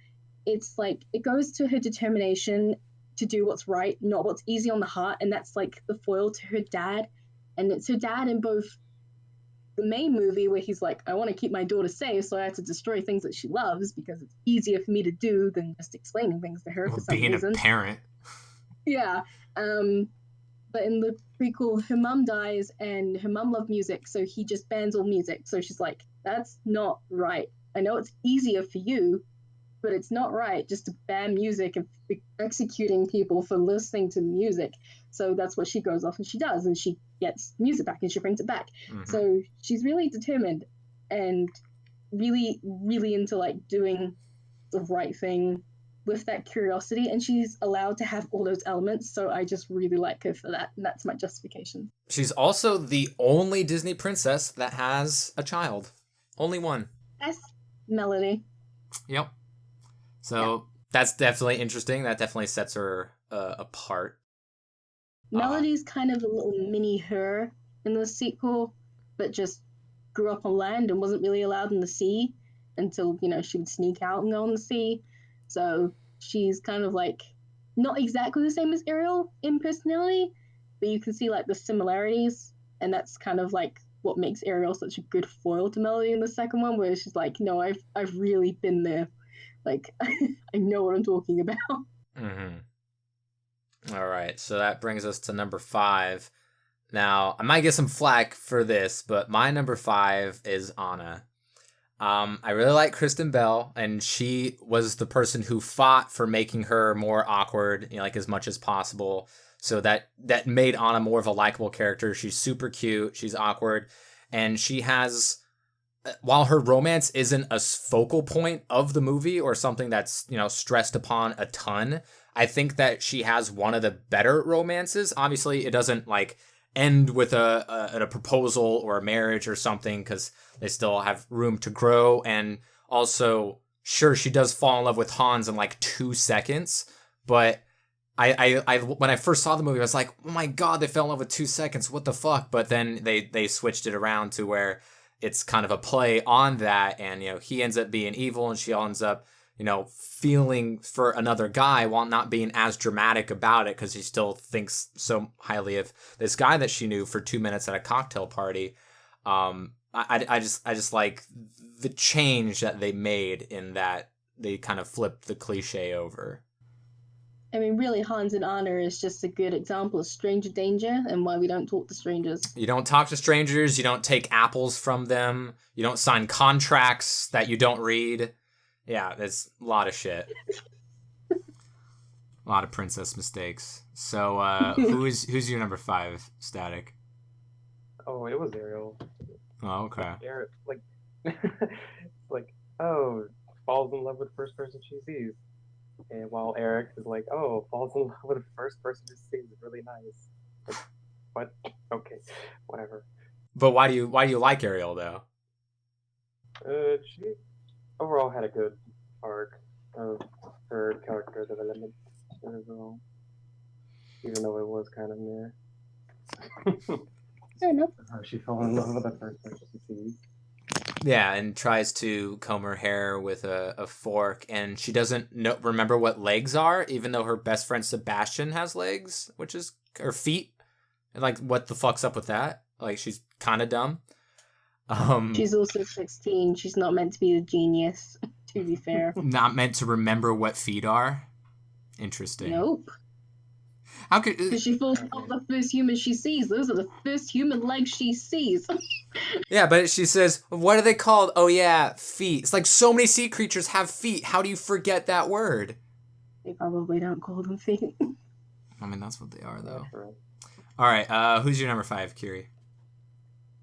it's like, it goes to her determination to do what's right, not what's easy on the heart, and that's like the foil to her dad. And it's her dad in both the main movie where he's like, I want to keep my daughter safe, so I have to destroy things that she loves because it's easier for me to do than just explaining things to her for some reason. Being a parent. Yeah. But in the prequel, her mum dies and her mum loved music, so he just bans all music. So she's like, that's not right. I know it's easier for you, but it's not right just to ban music and executing people for listening to music. So that's what she goes off and she does, and she gets music back and she brings it back. Mm-hmm. So she's really determined and really, really into like doing the right thing with that curiosity, and she's allowed to have all those elements, so I just really like her for that, and that's my justification. She's also the only Disney princess that has a child. Only one. That's Melody. Yep. So that's definitely interesting. That definitely sets her apart. Melody's kind of a little mini her in the sequel, but just grew up on land and wasn't really allowed in the sea until, you know, she would sneak out and go on the sea. So she's kind of like not exactly the same as Ariel in personality, but you can see like the similarities, and that's kind of like what makes Ariel such a good foil to Melody in the second one, where she's like, no, I've really been there, like I know what I'm talking about. Mm-hmm. All right, so that brings us to number 5. Now I might get some flack for this, but my number 5 is Anna. I really like Kristen Bell, and she was the person who fought for making her more awkward, you know, like as much as possible. So that made Anna more of a likable character. She's super cute, she's awkward, and she has, while her romance isn't a focal point of the movie or something that's, you know, stressed upon a ton, I think that she has one of the better romances. Obviously, it doesn't like end with a proposal or a marriage or something, because they still have room to grow. And also, sure, she does fall in love with Hans in like 2 seconds, but I when I first saw the movie, I was like, oh my god, they fell in love with 2 seconds, what the fuck? But then they switched it around to where it's kind of a play on that, and, you know, he ends up being evil and she ends up, you know, feeling for another guy while not being as dramatic about it, because she still thinks so highly of this guy that she knew for 2 minutes at a cocktail party. I just like the change that they made in that they kind of flipped the cliche over. I mean, really, Hans and Anna is just a good example of stranger danger and why we don't talk to strangers. You don't talk to strangers, you don't take apples from them, you don't sign contracts that you don't read. Yeah, there's a lot of shit. A lot of princess mistakes. So, who's your number 5, Static? Oh, it was Ariel. Oh, okay. Ariel, like, oh, falls in love with the first person she sees. And while Eric is like, oh, falls in love with the first person she sees, really nice. Like, what? Okay, whatever. But why do you like Ariel though? She overall had a good arc of her character development overall, even though it was kind of meh. Fair enough. How she fell in love with the first person she sees. Yeah, and tries to comb her hair with a fork, and she doesn't remember what legs are, even though her best friend Sebastian has legs, which is or feet. And like, what the fuck's up with that? Like, she's kind of dumb. She's also 16. She's not meant to be the genius, to be fair. Not meant to remember what feet are. Interesting. Nope. How could? Because she falls off the first human she sees. Those are the first human legs she sees. Yeah, but she says, what are they called? Oh yeah, feet. It's like so many sea creatures have feet. How do you forget that word? They probably don't call them feet. I mean, that's what they are, though. Right. All right, who's your number 5, Kiri?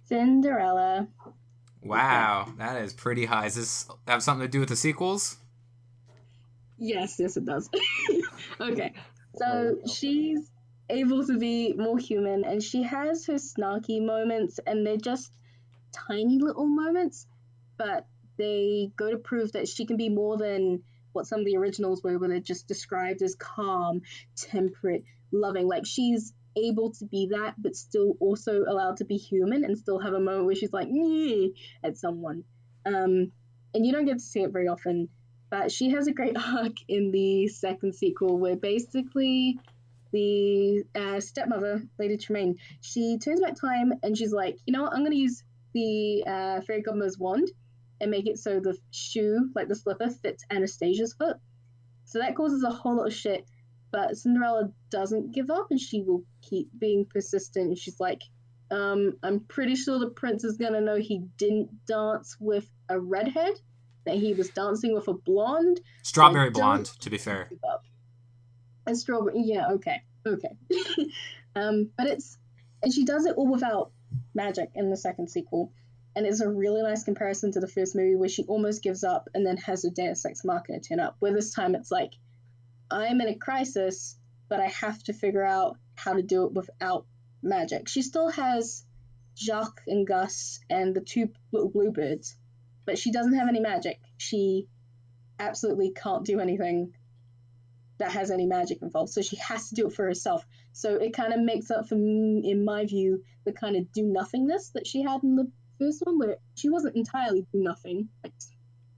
Cinderella. Wow, that is pretty high. Does this have something to do with the sequels? Yes, it does. Okay, so she's able to be more human, and she has her snarky moments, and they're just tiny little moments, but they go to prove that she can be more than what some of the originals were, where they're just described as calm, temperate, loving. Like, she's able to be that, but still also allowed to be human and still have a moment where she's like, "Nyeh," at someone. And you don't get to see it very often, but she has a great arc in the second sequel where basically the stepmother, Lady Tremaine, she turns back time and she's like, you know what, I'm going to use the fairy godmother's wand and make it so the shoe, like the slipper, fits Anastasia's foot. So that causes a whole lot of shit. But Cinderella doesn't give up and she will keep being persistent. And she's like, I'm pretty sure the prince is going to know he didn't dance with a redhead, that he was dancing with a blonde. Strawberry blonde, to be fair. And strawberry, yeah, okay. But and she does it all without magic in the second sequel. And it's a really nice comparison to the first movie where she almost gives up and then has her Deus Ex Machina turn up. Where this time it's like, I'm in a crisis, but I have to figure out how to do it without magic. She still has Jacques and Gus and the 2 little bluebirds, but she doesn't have any magic. She absolutely can't do anything that has any magic involved, so she has to do it for herself. So it kind of makes up for, in my view, the kind of do-nothingness that she had in the first one, where she wasn't entirely do-nothing, like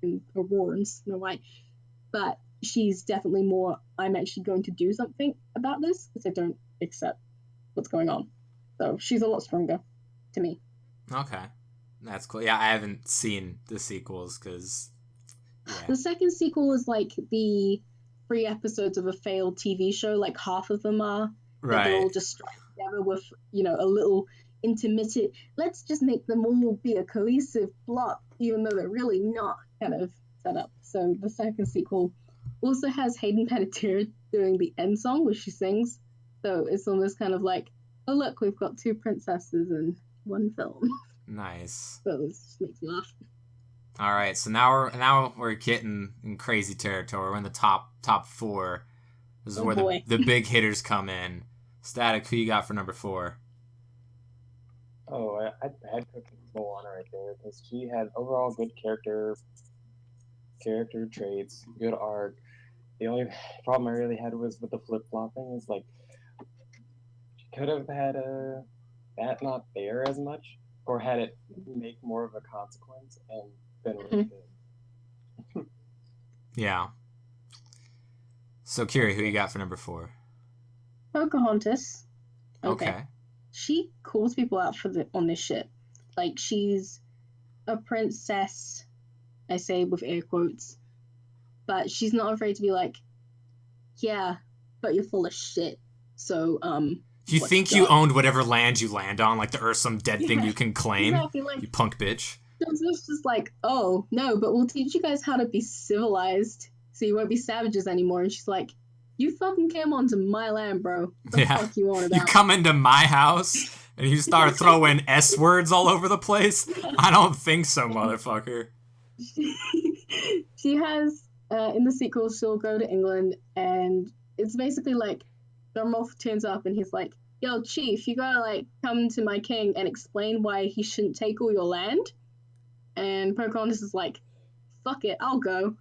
in Aurora and Snow White, but she's definitely more, I'm actually going to do something about this because I don't accept what's going on. So she's a lot stronger to me. Okay. That's cool. Yeah, I haven't seen the sequels because... Yeah. The second sequel is like the 3 episodes of a failed TV show, like half of them are. Right. They're all just strung together with, a little intermittent, let's just make them all be a cohesive plot, even though they're really not kind of set up. So the second sequel also has Hayden Panettiere doing the end song, which she sings. So it's almost kind of like, oh look, we've got 2 princesses in one film. Nice. So this just makes me laugh. All right, so now we're getting in crazy territory. We're in the top 4. This is where the big hitters come in. Static, who you got for number 4? Oh, I had put Moana right there because she had overall good character traits, good arc. The only problem I really had was with the flip-flopping. Is like she could have had that not there as much, or had it make more of a consequence and been really good. Yeah. So, Kiri, who you got for number 4? Pocahontas. Okay. She calls people out on this shit. Like, she's a princess, I say with air quotes, but she's not afraid to be like, yeah, but you're full of shit. So, you think you owned whatever land you land on, like the Earth's some dead thing you can claim? Exactly, like, you punk bitch. It's just like, oh, no, but we'll teach you guys how to be civilized so you won't be savages anymore. And she's like, You fucking came onto my land, bro. What the fuck you on You about? come into my house and you start throwing S words all over the place? I don't think so, motherfucker. She has in the sequel she'll go to England and it's basically like Dartmouth turns up and he's like, "Yo, chief, you gotta like come to my king and explain why he shouldn't take all your land." And Pocahontas is like, "Fuck it, I'll go."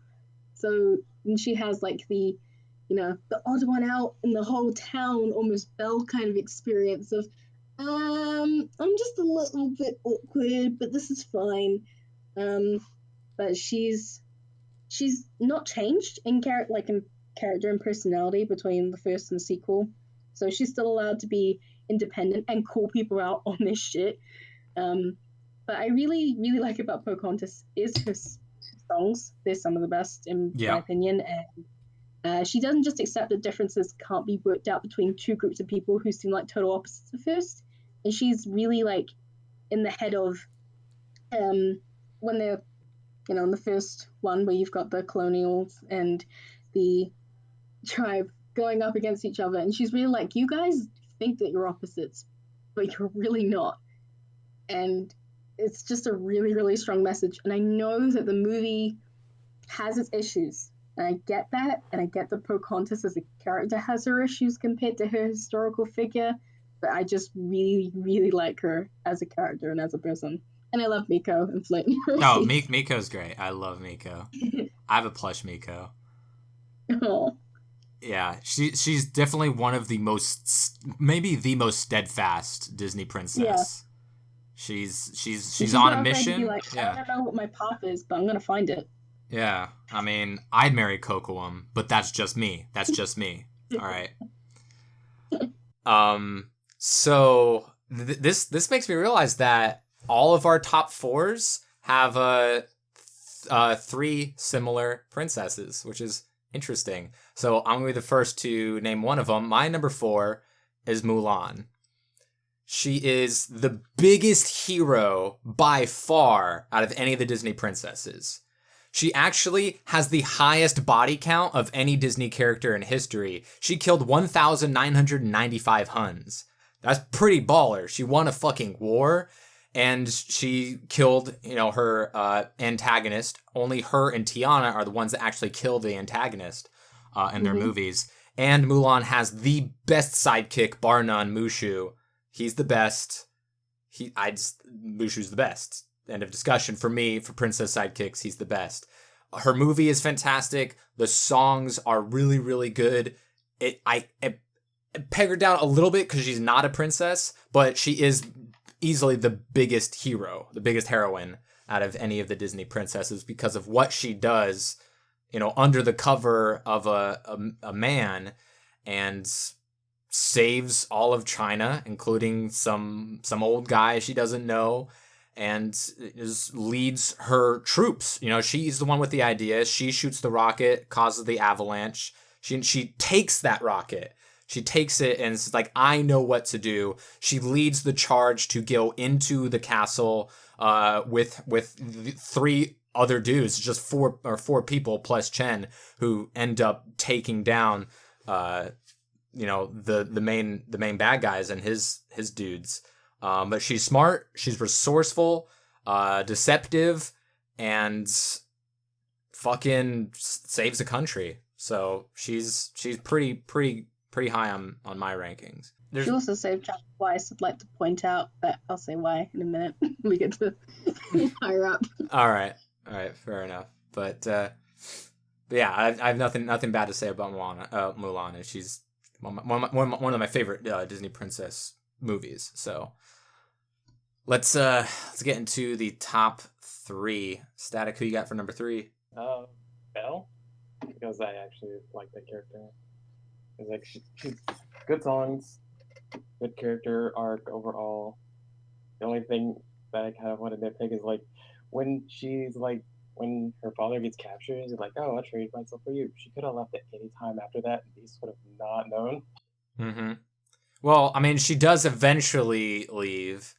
So and she has like the odd one out in the whole town, almost Belle kind of experience of, I'm just a little bit awkward, but this is fine. Um, but she's not changed in character and personality between the first and the sequel, so she's still allowed to be independent and call people out on this shit. Um, but I really really like about Pocahontas is her songs. They're some of the best in my opinion, and she doesn't just accept that differences can't be worked out between two groups of people who seem like total opposites at first, and she's really like in the head of when they're in the first one where you've got the colonials and the tribe going up against each other, and she's really like, you guys think that you're opposites, but you're really not. And it's just a really, really strong message. And I know that the movie has its issues. And I get that. And I get that Pocahontas as a character has her issues compared to her historical figure. But I just really, really like her as a character and as a person. And I love Miko and Flint. No, Miko's great. I love Miko. I have a plush Miko. Oh. Yeah, she's definitely one of the most, maybe the most steadfast Disney princess. Yeah. She's on a mission. Like, yeah. I don't know what my path is, but I'm gonna find it. Yeah, I mean, I'd marry Kocoum, but that's just me. That's just me. All right. So this makes me realize that all of our top fours have three similar princesses, which is interesting. So I'm going to be the first to name one of them. My number 4 is Mulan. She is the biggest hero by far out of any of the Disney princesses. She actually has the highest body count of any Disney character in history. She killed 1,995 Huns. That's pretty baller. She won a fucking war, and she killed, her antagonist. Only her and Tiana are the ones that actually kill the antagonist in their movies. And Mulan has the best sidekick, bar none, Mushu. He's the best. Mushu's the best. End of discussion. For me, for princess sidekicks, he's the best. Her movie is fantastic. The songs are really, really good. I peg her down a little bit because she's not a princess, but she is easily the biggest hero, the biggest heroine out of any of the Disney princesses because of what she does, under the cover of a man, and saves all of China, including some old guy she doesn't know, and leads her troops. She's the one with the idea. She shoots the rocket, causes the avalanche. She takes that rocket. She takes it and it's like, I know what to do. She leads the charge to go into the castle with 3 other dudes, just four people plus Chen, who end up taking down the main bad guys and his dudes. But she's smart, she's resourceful, deceptive, and fucking saves the country. So she's pretty high on my rankings. She also saved Jack twice. I'd like to point out, but I'll say why in a minute. We get to higher up. All right, fair enough. But yeah, I have nothing bad to say about Mulan, and she's one of my favorite Disney princess movies. So let's get into the top 3. Static, who you got for number 3? Belle, because I actually like that character. It's like she's good songs, good character arc overall. The only thing that I kind of wanted to pick is like when her father gets captured, he's like, "Oh, I'll trade myself for you." She could have left at any time after that, and these would have not known. Mm-hmm. Well, I mean, she does eventually leave,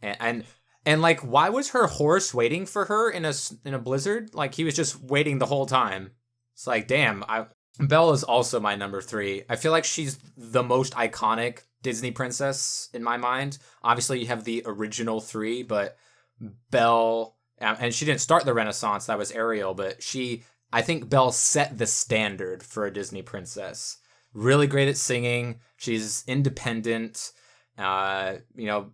and like, why was her horse waiting for her in a blizzard? Like, he was just waiting the whole time. It's like, damn, Belle is also my number 3. I feel like she's the most iconic Disney princess in my mind. Obviously, you have the original 3, but Belle, and she didn't start the Renaissance, that was Ariel, but I think Belle set the standard for a Disney princess. Really great at singing. She's independent. You know,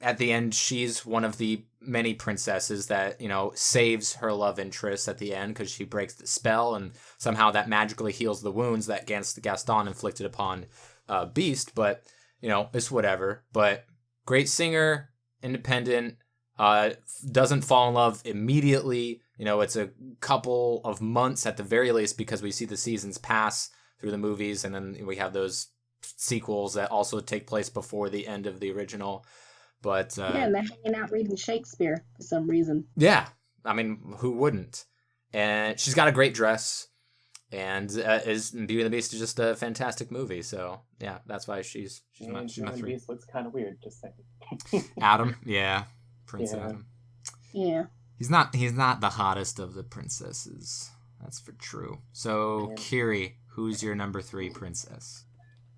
at the end, she's one of the many princesses that, you know, saves her love interest at the end because she breaks the spell and somehow that magically heals the wounds that Gaston inflicted upon Beast. But, you know, it's whatever. But great singer, independent, doesn't fall in love immediately. You know, it's a couple of months at the very least because we see the seasons pass through the movies, and then we have those sequels that also take place before the end of the original. But yeah, and they're hanging out reading Shakespeare for some reason. Yeah, I mean, who wouldn't? And she's got a great dress, and Beauty and the Beast is just a fantastic movie. So yeah, that's why she's my 3. Beast looks kind of weird, just saying. Adam, yeah, Prince Yeah. Adam. Yeah. He's not the hottest of the princesses. That's for true. So Yeah. Kiri, who's your number 3 princess?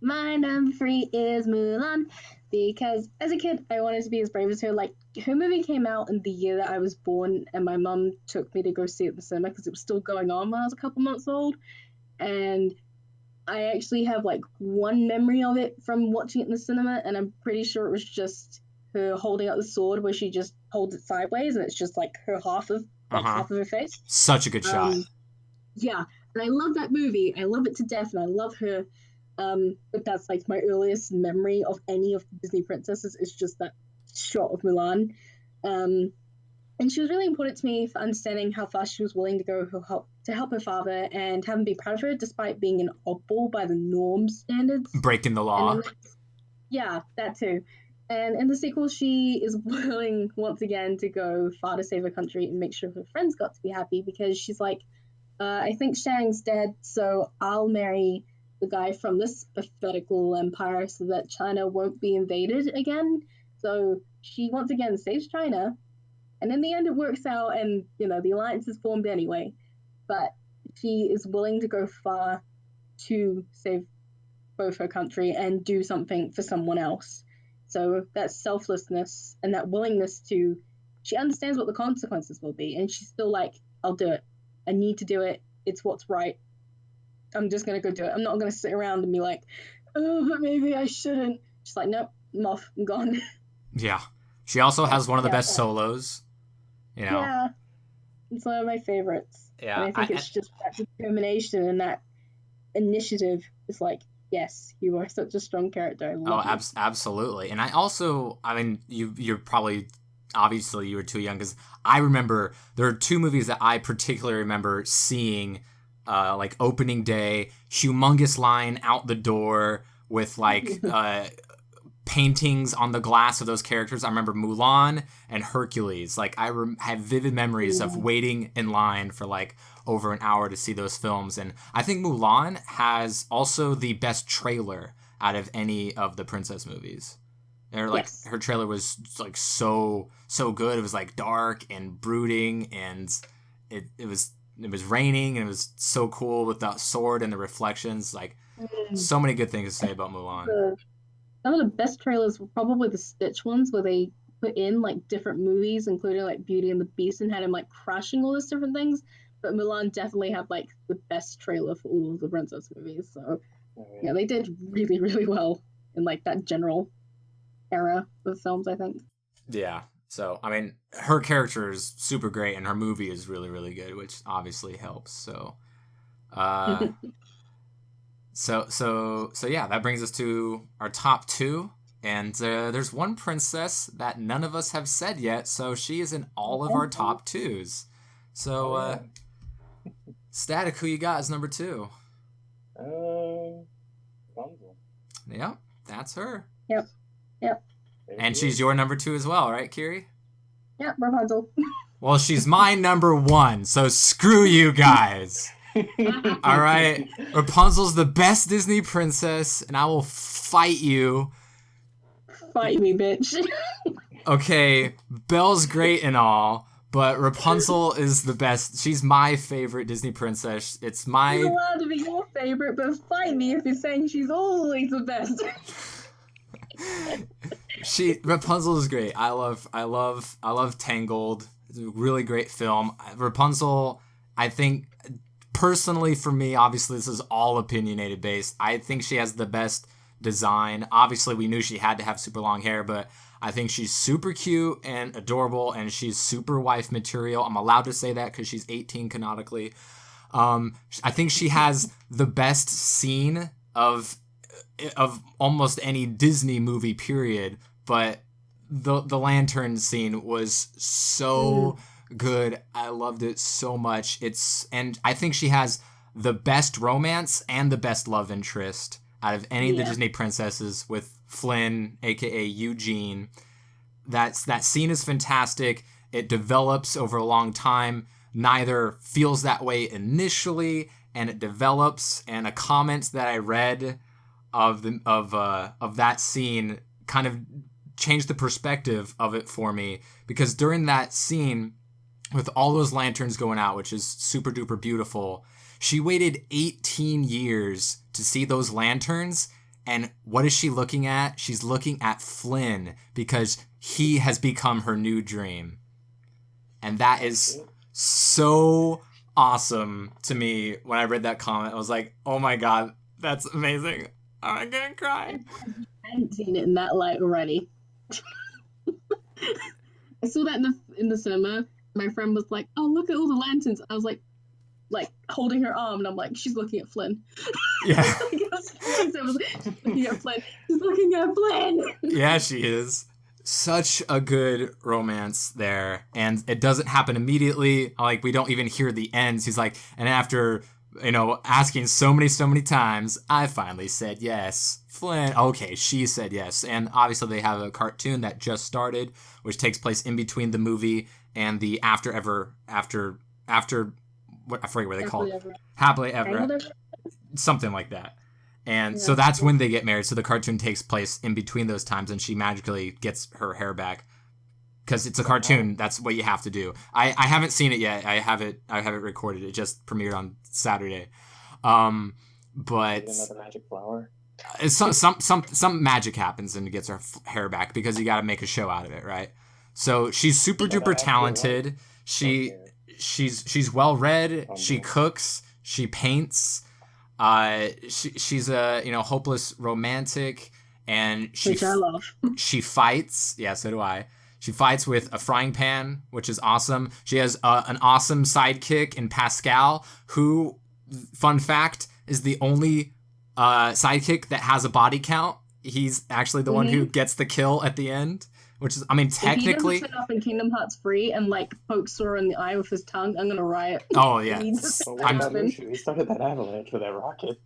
My number 3 is Mulan, because as a kid, I wanted to be as brave as her. Like, her movie came out in the year that I was born, and my mum took me to go see it in the cinema because it was still going on when I was a couple months old. And I actually have, like, one memory of it from watching it in the cinema, and I'm pretty sure it was just her holding up the sword where she just holds it sideways, and it's just, like, half of her face. Such a good shot. Yeah, and I love that movie. I love it to death, and I love her. But that's like my earliest memory of any of the Disney princesses is just that shot of Mulan. And she was really important to me for understanding how far she was willing to go to help her father and have him be proud of her despite being an oddball by the norm standards. Breaking the law. Yeah, that too. And in the sequel, she is willing once again to go far to save her country and make sure her friends got to be happy because she's like, I think Shang's dead, so I'll marry the guy from this pathetical empire so that China won't be invaded again. So she once again saves China, and in the end it works out, and you know the alliance is formed anyway. But she is willing to go far to save both her country and do something for someone else. So that selflessness and that willingness to, she understands what the consequences will be, and she's still like, I'll do it. I need to do it. It's what's right. I'm just going to go do it. I'm not going to sit around and be like, oh, but maybe I shouldn't. Just like, nope, I'm off. I'm gone. Yeah. She also has one of the best solos. You know? Yeah. It's one of my favorites. Yeah. And I think it's just that determination and that initiative is like, yes, you are such a strong character. I love you. Absolutely. And I mean, you're probably, obviously you were too young because I remember there are 2 movies that I particularly remember seeing like opening day, humongous line out the door with like paintings on the glass of those characters. I remember Mulan and Hercules. Like I have vivid memories of waiting in line for like over an hour to see those films. And I think Mulan has also the best trailer out of any of the princess movies. Or like her trailer was like so good. It was like dark and brooding, and it was raining, and it was so cool with the sword and the reflections. Like so many good things to say about Mulan. Some of the best trailers were probably the Stitch ones where they put in like different movies, including like Beauty and the Beast, and had him like crashing all those different things. But Mulan definitely had like the best trailer for all of the princess movies. So yeah, they did really, really well in like that general era of films, I think. Yeah. So, I mean, her character is super great, and her movie is really, really good, which obviously helps. So, so yeah, that brings us to our top 2. And there's one princess that none of us have said yet, so she is in all of our top 2s. So, Static, who you got as number 2? Rapunzel. Yep, that's her. Yep. And she's your number 2 as well, right, Kiri? Yeah, Rapunzel. Well, she's my number 1, so screw you guys. All right? Rapunzel's the best Disney princess, and I will fight you. Fight me, bitch. Okay, Belle's great and all, But Rapunzel is the best. She's my favorite Disney princess. It's She's my allowed to be your favorite, but fight me if you're saying she's always the best. Rapunzel is great. I love Tangled. It's a really great film. Rapunzel, I think personally for me, obviously this is all opinionated based. I think she has the best design. Obviously we knew she had to have super long hair, but I think she's super cute and adorable, and she's super wife material. I'm allowed to say that because she's 18 canonically. I think she has the best scene of almost any Disney movie period, but the lantern scene was so good. I loved it so much. And I think she has the best romance and the best love interest out of any of the Disney princesses with Flynn, aka Eugene. That scene is fantastic. It develops over a long time. Neither feels that way initially, and it develops. And a comment that I read of that scene kind of changed the perspective of it for me, because during that scene with all those lanterns going out, which is super duper beautiful, she waited 18 years to see those lanterns. And what is she looking at? She's looking at Flynn, because he has become her new dream. And that is so awesome to me. When I read that comment, I was like, oh my God, that's amazing. I'm gonna cry. I hadn't seen it in that light already. I saw that in the cinema. My friend was like, "Oh, look at all the lanterns." I was like holding her arm, and I'm like, "She's looking at Flynn." Yeah. She's looking at Flynn. She's looking at Flynn. Yeah, she is. Such a good romance there, and it doesn't happen immediately. Like, we don't even hear the ends. He's like, and after, asking so many times, I finally said yes. Flynn, okay, she said yes. And obviously they have a cartoon that just started, which takes place in between the movie and the after what, I forget what they call it. Happily ever. Something like that. And so that's when they get married. So the cartoon takes place in between those times, and she magically gets her hair back. Because it's a cartoon, that's what you have to do. I haven't seen it yet. I have it recorded. It just premiered on Saturday. But another magic flower. Some magic happens and gets her hair back, because you got to make a show out of it, right? So she's super duper talented. She's well read. She cooks. She paints. She's a hopeless romantic, and which I love. She fights. Yeah, so do I. She fights with a frying pan, which is awesome. She has an awesome sidekick in Pascal, who, fun fact, is the only sidekick that has a body count. He's actually the one who gets the kill at the end, which is, technically. If he doesn't sit up in Kingdom Hearts 3 and pokes Sora in the eye with his tongue, I'm gonna riot. Oh yeah, he started that avalanche with that rocket.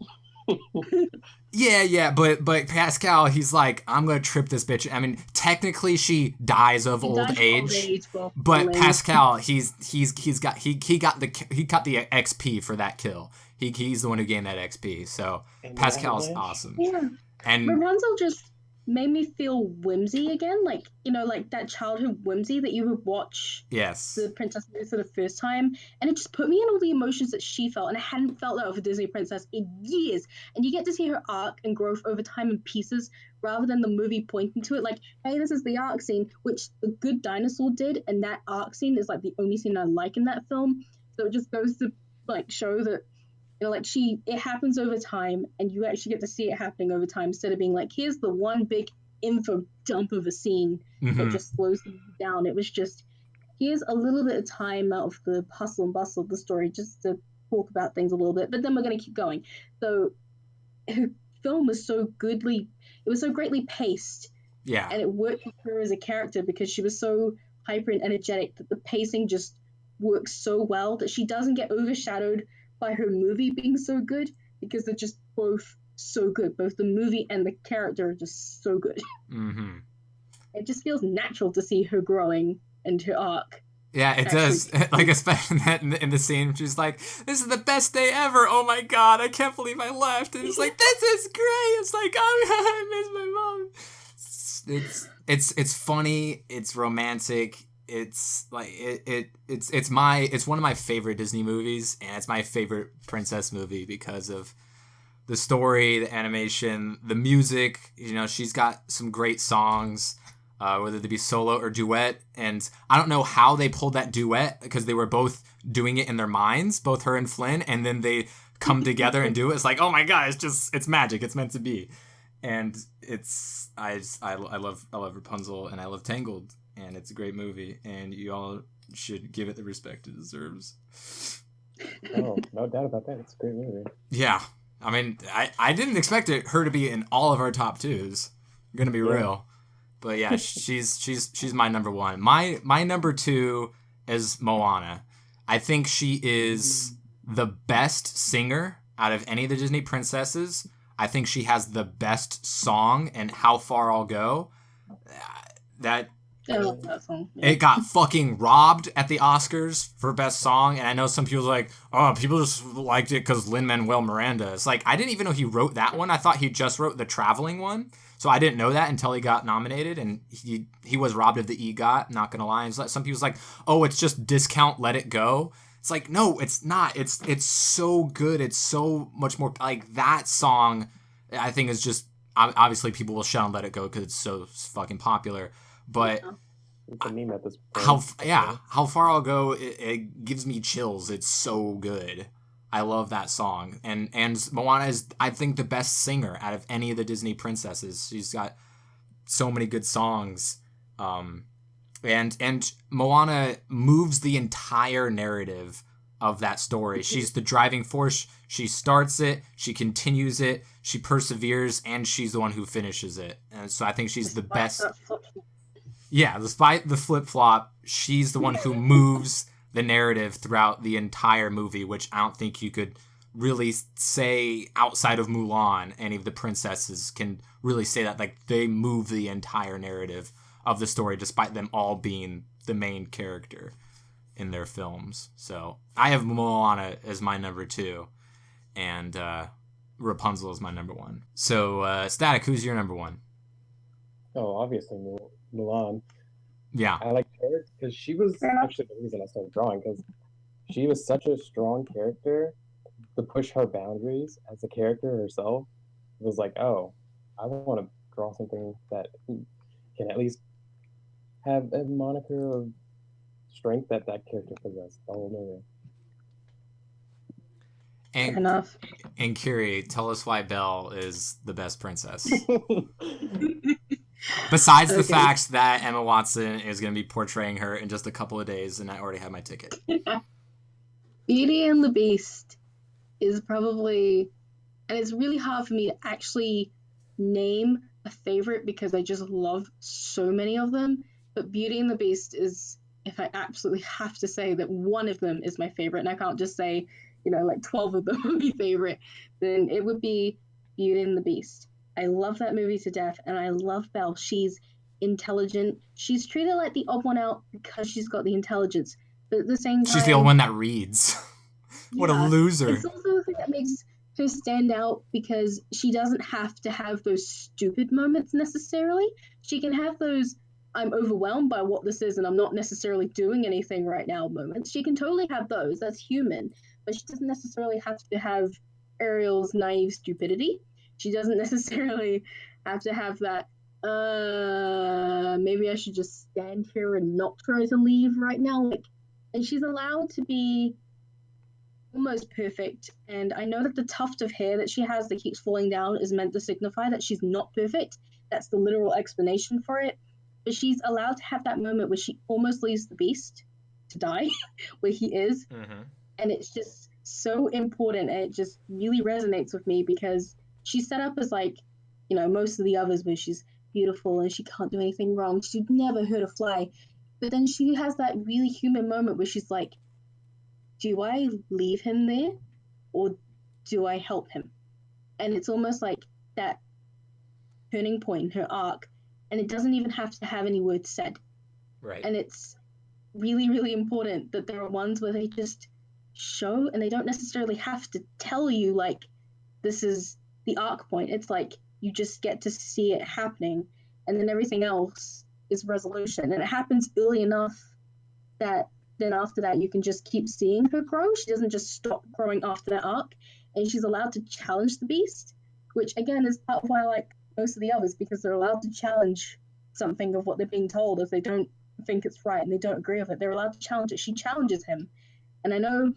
Yeah, but Pascal, he's like, I'm gonna trip this bitch. Technically she dies of old age, but Pascal, he got the XP for that kill. He's the one who gained that XP. So Pascal's awesome. Yeah, and Rapunzel just made me feel whimsy again, like that childhood whimsy that you would watch. Yes. The princess movie for the first time, and it just put me in all the emotions that she felt, and I hadn't felt that of a Disney princess in years. And you get to see her arc and growth over time in pieces, rather than the movie pointing to it like, hey, this is the arc scene, which The Good Dinosaur did, and that arc scene is the only scene I like in that film. So it just goes to show that it happens over time, and you actually get to see it happening over time, instead of being like, here's the one big info dump of a scene that just slows things down. It was just, here's a little bit of time out of the hustle and bustle of the story just to talk about things a little bit, but then we're going to keep going. So her film was so greatly paced. Yeah. And it worked with her as a character, because she was so hyper and energetic that the pacing just works so well that she doesn't get overshadowed by her movie being so good, because they're just both so good. Both the movie and the character are just so good. Mm-hmm. It just feels natural to see her growing and her arc. Yeah, it does. Especially in the scene, she's like, "This is the best day ever. Oh my God, I can't believe I left." And it's like, "This is great." It's like, "Oh, I miss my mom." It's funny. It's romantic. it's like it's one of my favorite Disney movies, and it's my favorite princess movie because of the story, the animation, the music. You know, she's got some great songs, whether they be solo or duet. And I don't know how they pulled that duet, because they were both doing it in their minds, both her and Flynn, and then they come together and do it. It's like, oh my god, it's magic. It's meant to be. And I love Rapunzel, and I love Tangled, and it's a great movie, and you all should give it the respect it deserves. Oh, no doubt about that. It's a great movie. Yeah. I mean, I didn't expect her to be in all of our top twos. I'm gonna be real, but yeah, she's my number one. My number two is Moana. I think she is the best singer out of any of the Disney princesses. I think she has the best song, and How Far I'll Go. I love that song. Yeah. It got fucking robbed at the Oscars for best song, and I know some people are like, oh, people just liked it because Lin-Manuel Miranda. It's like, I didn't even know he wrote that one. I thought he just wrote the Traveling one, so I didn't know that until he got nominated, and he was robbed of the EGOT. Not gonna lie, and so some people's like, oh, it's just discount Let It Go. It's like, no, it's not. It's so good. It's so much more like that song. I think is just, obviously people will shout on Let It Go because it's so fucking popular. But it's a meme at this point. How Far I'll Go, it gives me chills. It's so good. I love that song. And Moana is, I think, the best singer out of any of the Disney princesses. She's got so many good songs. And Moana moves the entire narrative of that story. She's the driving force. She starts it, she continues it, she perseveres, and she's the one who finishes it. And so I think she's the best. Yeah, despite the flip-flop, she's the one who moves the narrative throughout the entire movie, which I don't think you could really say outside of Mulan. Any of the princesses can really say that. Like, they move the entire narrative of the story, despite them all being the main character in their films. So I have Moana as my number two, and Rapunzel is my number one. So Static, who's your number one? Oh, obviously Mulan. Yeah, I like her because she was actually the reason I started drawing, because she was such a strong character to push her boundaries as a character herself. It was like, oh, I want to draw something that can at least have a moniker of strength that character possessed the whole movie. And Kiri, tell us why Belle is the best princess. Besides the fact that Emma Watson is going to be portraying her in just a couple of days, and I already have my ticket. Beauty and the Beast is probably, and it's really hard for me to actually name a favorite because I just love so many of them. But Beauty and the Beast is, if I absolutely have to say that one of them is my favorite, and I can't just say, like 12 of them would be favorite, then it would be Beauty and the Beast. I love that movie to death, and I love Belle. She's intelligent. She's treated like the odd one out because she's got the intelligence, but at the same time, she's the only one that reads. What a loser. It's also the thing that makes her stand out because she doesn't have to have those stupid moments necessarily. She can have those I'm overwhelmed by what this is and I'm not necessarily doing anything right now moments. She can totally have those. That's human. But she doesn't necessarily have to have Ariel's naive stupidity. She doesn't necessarily have to have that, maybe I should just stand here and not try to leave right now. And she's allowed to be almost perfect. And I know that the tuft of hair that she has that keeps falling down is meant to signify that she's not perfect. That's the literal explanation for it. But she's allowed to have that moment where she almost leaves the beast to die, where he is. Mm-hmm. And it's just so important. And it just really resonates with me because she's set up as most of the others where she's beautiful and she can't do anything wrong. She'd never hurt a fly. But then she has that really human moment where she's like, do I leave him there or do I help him? And it's almost like that turning point in her arc. And it doesn't even have to have any words said. Right. And it's really, really important that there are ones where they just show and they don't necessarily have to tell you, this is the arc point. It's like you just get to see it happening. And then everything else is resolution. And it happens early enough that then after that you can just keep seeing her grow. She doesn't just stop growing after that arc, and she's allowed to challenge the beast, which again is part of why I like most of the others, because they're allowed to challenge something of what they're being told if they don't think it's right and they don't agree with it. They're allowed to challenge it. She challenges him, and I know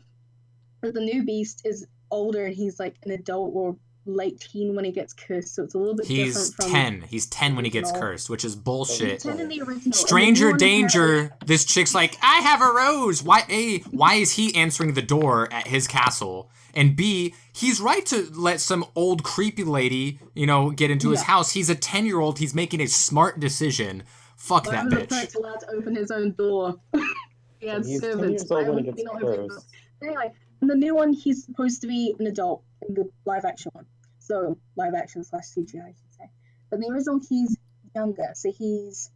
that the new beast is older and he's like an adult or late teen when he gets cursed, so it's a little bit He's different from 10. He's 10 when he gets original. cursed, which is bullshit. He's 10 in the original. and the Stranger new one danger. apparently- This chick's like, I have a rose. Why? A, why is he answering the door at his castle? And B, he's right to let some old creepy lady, get into his Yeah. house. He's a 10-year-old. He's making a smart decision. Fuck Why that was the bitch. prince allowed to open his own door? He had He's 10 servants. years old Why when he would gets not open his door? cursed. Anyway, in the new one, he's supposed to be an adult in the live action one. So, live action / CGI, I should say. But in the original, he's younger. So he's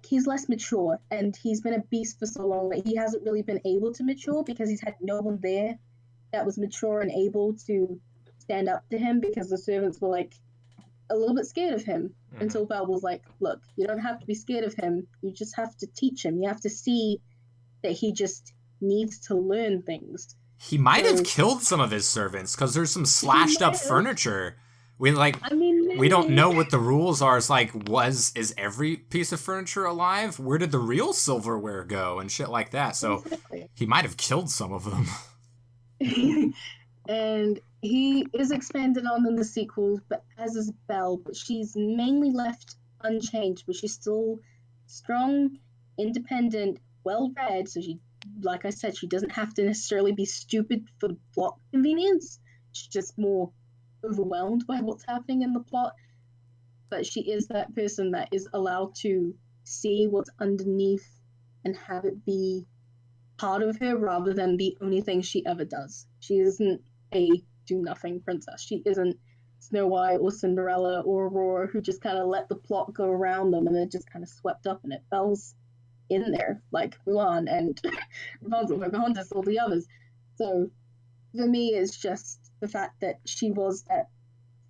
he's less mature. And he's been a beast for so long that he hasn't really been able to mature because he's had no one there that was mature and able to stand up to him, because the servants were like a little bit scared of him. Until Belle was like, look, you don't have to be scared of him. You just have to teach him. You have to see that he just needs to learn things. He might have So- killed some of his servants because there's some slashed up might have. furniture. We We don't know what the rules are. It's like, is every piece of furniture alive? Where did the real silverware go and shit like that? So Exactly. he might have killed some of them. And he is expanded on in the sequels, but as is Belle, but she's mainly left unchanged, but she's still strong, independent, well-read, so she, like I said, she doesn't have to necessarily be stupid for the plot convenience. She's just more overwhelmed by what's happening in the plot. But she is that person that is allowed to see what's underneath and have it be part of her rather than the only thing she ever does. She isn't a do-nothing princess. She isn't Snow White or Cinderella or Aurora, who just kind of let the plot go around them and they're just kind of swept up in it. Belle's in there, like Mulan and Rapunzel, Pocahontas, all the others. So for me, it's just the fact that she was that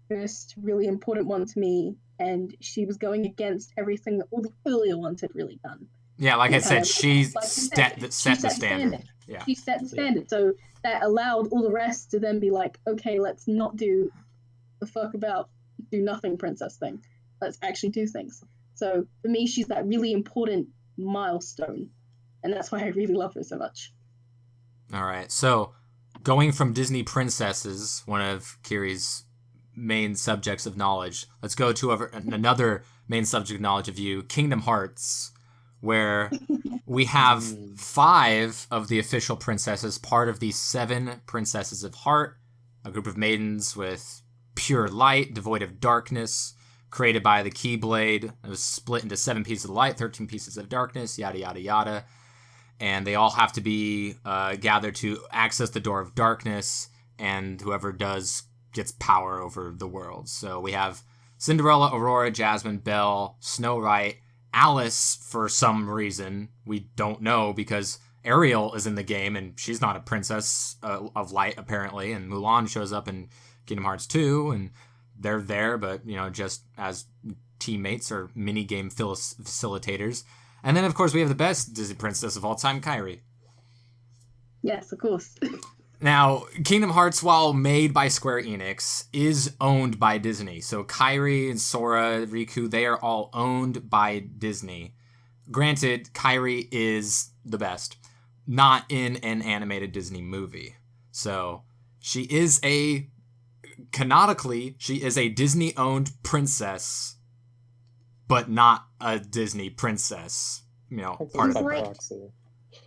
first really important one to me, and she was going against everything that all the earlier ones had really done. Yeah, like I said, she Like you set the standard. Yeah. She set the standard, so that allowed all the rest to then be like, okay, let's not do the fuck about do nothing princess thing. Let's actually do things. So for me, she's that really important milestone, and that's why I really love her so much. All right. So going from Disney princesses, one of Kiri's main subjects of knowledge, let's go to another main subject of knowledge of you, Kingdom Hearts, where we have 5 of the official princesses, part of the 7 princesses of heart, a group of maidens with pure light, devoid of darkness, created by the Keyblade. It was split into 7 pieces of light, 13 pieces of darkness, yada, yada, yada. And they all have to be gathered to access the door of darkness, and whoever does gets power over the world. So we have Cinderella, Aurora, Jasmine, Belle, Snow White, Alice, for some reason. We don't know, because Ariel is in the game, and she's not a princess of light, apparently. And Mulan shows up in Kingdom Hearts 2, and they're there, but, just as teammates or mini-game facilitators. And then, of course, we have the best Disney princess of all time, Kairi. Yes, of course. Now, Kingdom Hearts, while made by Square Enix, is owned by Disney. So Kairi and Sora, Riku, they are all owned by Disney. Granted, Kairi is the best. Not in an animated Disney movie. So she is canonically, she is a Disney-owned princess, but not a Disney princess. Part She's of like- proxy.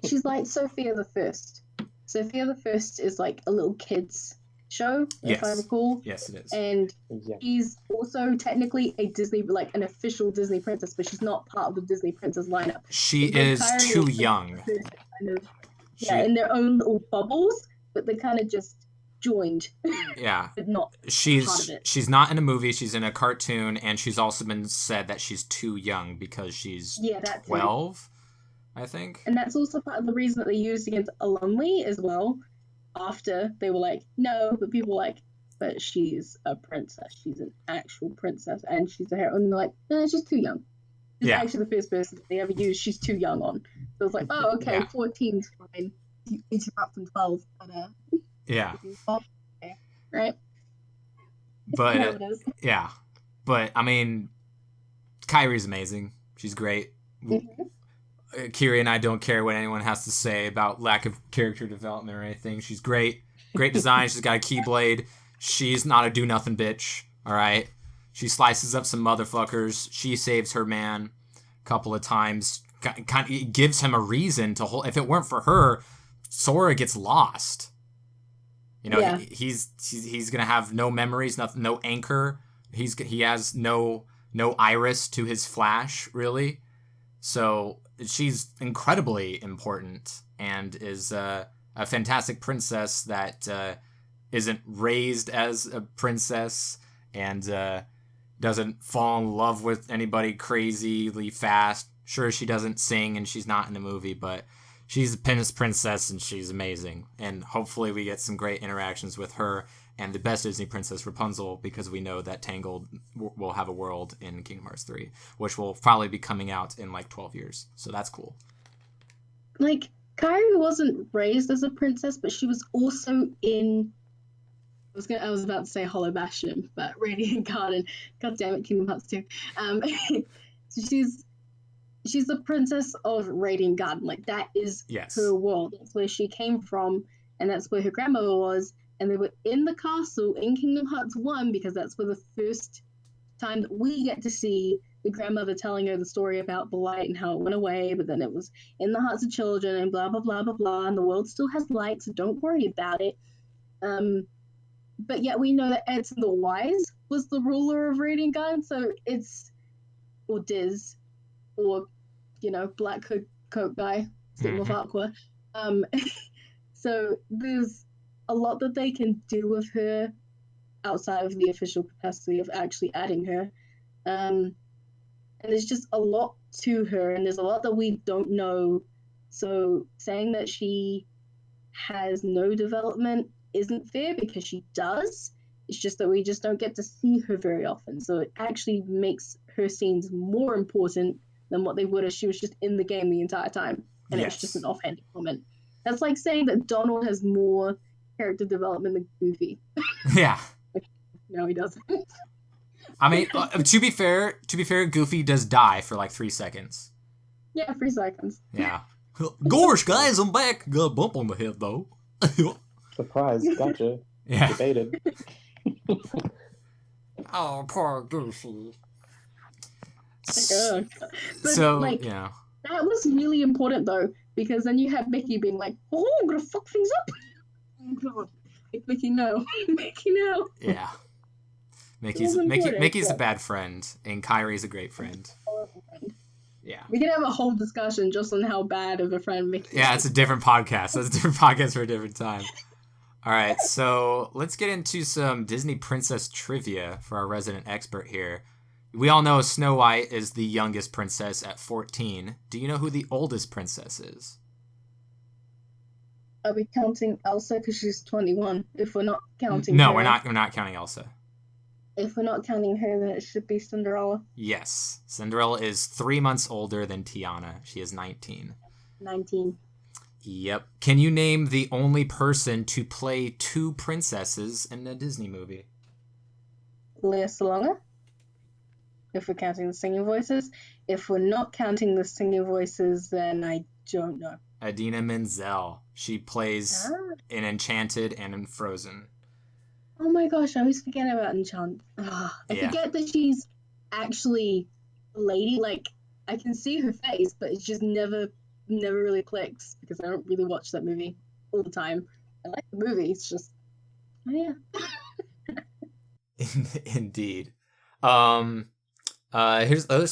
She's like Sophia the First. Sophia the First is like a little kids show, if I Yes. recall. Yes, it is. And Yeah. she's also technically a Disney, like an official Disney princess, but she's not part of the Disney princess lineup. She But is Kairi too like young. the first kind of, She, in their own little bubbles, but they kind of just joined, yeah. but not. part She's of it. she's not in a movie, she's in a cartoon, and she's also been said that she's too young because she's Yeah, that's it. 12, I think. And that's also part of the reason that they used against Alumni as well. After they were like, no, but people were like, but she's a princess. She's an actual princess, and she's a hero. And they're like, no, she's too young. She's Yeah. actually the first person they ever used she's too young on. So it's like, oh, okay, Yeah. 14's fine. You interrupt from 12, but Yeah. 12, okay, right? But How it is. yeah. But I mean, Kyrie's amazing. She's great. Kiri and I don't care what anyone has to say about lack of character development or anything. She's great. Great design. She's got a keyblade. She's not a do-nothing bitch. All right? She slices up some motherfuckers. She saves her man a couple of times. Kind of gives him a reason to hold. If it weren't for her, Sora gets lost. You know, Yeah. he's gonna have no memories, no anchor. He has no iris to his flash, really. So she's incredibly important and is a fantastic princess that isn't raised as a princess and doesn't fall in love with anybody crazily fast. Sure, she doesn't sing and she's not in the movie, but she's a princess and she's amazing. And hopefully we get some great interactions with her and the best Disney princess, Rapunzel, because we know that Tangled will have a world in Kingdom Hearts 3, which will probably be coming out in like 12 years. So that's cool. Like, Kyrie wasn't raised as a princess, but she was also in. I was about to say Hollow Bastion, but Radiant Garden. God damn it, Kingdom Hearts 2. So she's the princess of Radiant Garden. Like, that is her world. That's where she came from, and that's where her grandmother was. And they were in the castle in Kingdom Hearts 1 because that's where the first time that we get to see the grandmother telling her the story about the light and how it went away, but then it was in the hearts of children and blah, blah, blah, blah, blah, and the world still has light, so don't worry about it. But yet we know that Edson the Wise was the ruler of Radiant Garden, so it's, or Diz, or, you know, Black Coat guy, sitting with Aqua. So there's a lot that they can do with her outside of the official capacity of actually adding her. And there's just a lot to her, and there's a lot that we don't know. So saying that she has no development isn't fair because she does. It's just that we just don't get to see her very often. So it actually makes her scenes more important than what they would if she was just in the game the entire time. And it's just an offhanded comment. That's like saying that Donald has more character development than Goofy. Yeah. No, he doesn't. I mean, to be fair, Goofy does die for like 3 seconds. Yeah, 3 seconds. Yeah. Gosh, guys, I'm back. Got a bump on the head, though. Surprise, gotcha. Yeah. Debated. Oh, poor Goofy. But, So, like, yeah. that was really important, though, because then you had Mickey being like, oh, I'm going to fuck things up. Oh, God. Like, Mickey, no. Mickey, no. Yeah. Mickey's a bad friend, and Kyrie's a great friend. Yeah. We could have a whole discussion just on how bad of a friend Mickey is. Yeah, it's a different podcast. That's a different podcast for a different time. All right, so let's get into some Disney princess trivia for our resident expert here. We all know Snow White is the youngest princess at 14. Do you know who the oldest princess is? Are we counting Elsa because she's 21? If we're not counting No, her, we're not counting Elsa. If we're not counting her, then it should be Cinderella. Yes. Cinderella is 3 months older than Tiana. She is 19. 19. Yep. Can you name the only person to play 2 princesses in a Disney movie? Lea Salonga. If we're counting the singing voices. If we're not counting the singing voices, then I don't know. Idina Menzel. She plays in Enchanted and in Frozen. Oh my gosh, I always forget about Enchant. I forget that she's actually a lady. Like, I can see her face, but it just never really clicks because I don't really watch that movie all the time. I like the movie, it's just, oh yeah. Indeed. Here's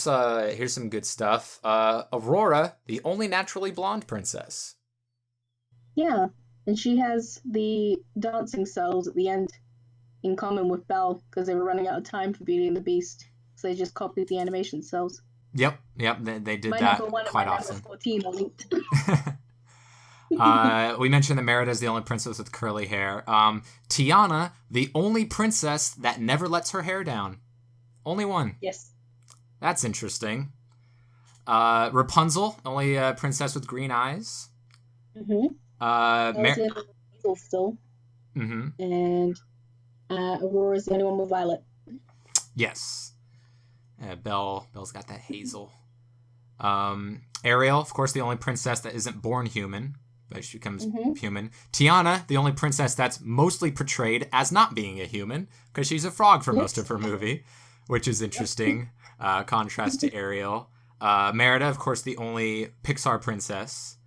some good stuff. Aurora, the only naturally blonde princess. Yeah, and she has the dancing cells at the end in common with Belle because they were running out of time for Beauty and the Beast, so they just copied the animation cells. Yep, they did that quite often. 14 are linked. We mentioned that Merida is the only princess with curly hair. Tiana, the only princess that never lets her hair down. Only one. Yes. That's interesting. Rapunzel, only princess with green eyes. Mm-hmm. Hazel still. Mm-hmm. And Aurora's the only one with violet. Yes. Belle's got that hazel. Ariel, of course, the only princess that isn't born human, but she becomes human. Tiana, the only princess that's mostly portrayed as not being a human, because she's a frog for most of her movie, which is interesting. Contrast to Ariel. Merida, of course, the only Pixar princess.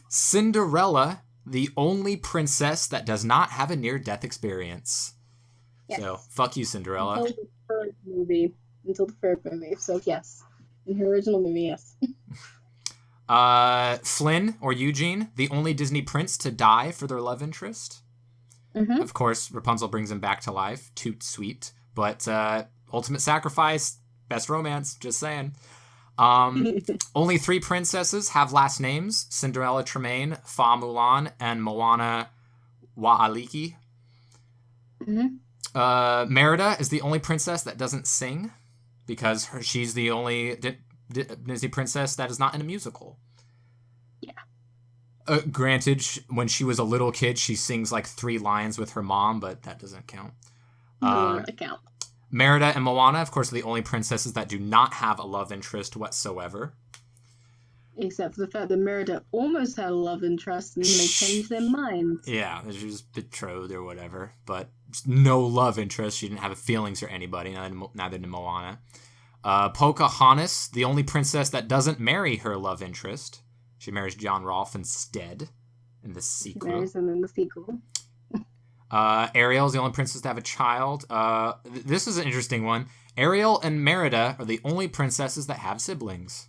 Cinderella, the only princess that does not have a near-death experience. Yes. So, fuck you, Cinderella. Until the third movie. So, yes. In her original movie, yes. Flynn, or Eugene, the only Disney prince to die for their love interest. Of course, Rapunzel brings him back to life. Toot sweet. But ultimate sacrifice, best romance, just saying. Only 3 princesses have last names: Cinderella Tremaine, Fa Mulan, and Moana Wa'aliki. Merida is the only princess that doesn't sing, because she's the only Disney princess that is not in a musical. Yeah. Granted, when she was a little kid, she sings like 3 lines with her mom, but that doesn't count. Doesn't count. Merida and Moana, of course, are the only princesses that do not have a love interest whatsoever. Except for the fact that Merida almost had a love interest and then they changed their minds. Yeah, she was betrothed or whatever, but no love interest. She didn't have feelings for anybody, neither did Moana. Pocahontas, the only princess that doesn't marry her love interest. She marries John Rolfe instead in the sequel. She marries him in the sequel. Ariel's the only princess to have a child. This is an interesting one. Ariel and Merida are the only princesses that have siblings.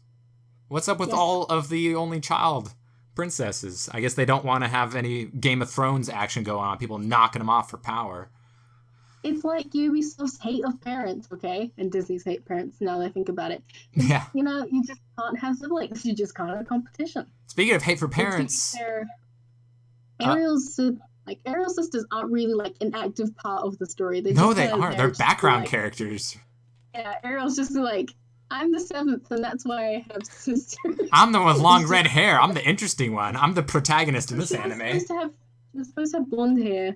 What's up with all of the only child princesses? I guess they don't want to have any Game of Thrones action going on, people knocking them off for power. It's like Ubisoft's hate of parents, okay? And Disney's hate parents, now that I think Yeah. You just can't have siblings. You just can't have competition. Speaking of hate for parents... Ariel's sisters aren't really an active part of the story. They aren't. They're background characters. Yeah, Ariel's just I'm the 7th, and that's why I have sisters. I'm the one with long red hair. I'm the interesting one. I'm the protagonist in this anime. She was supposed to have blonde hair,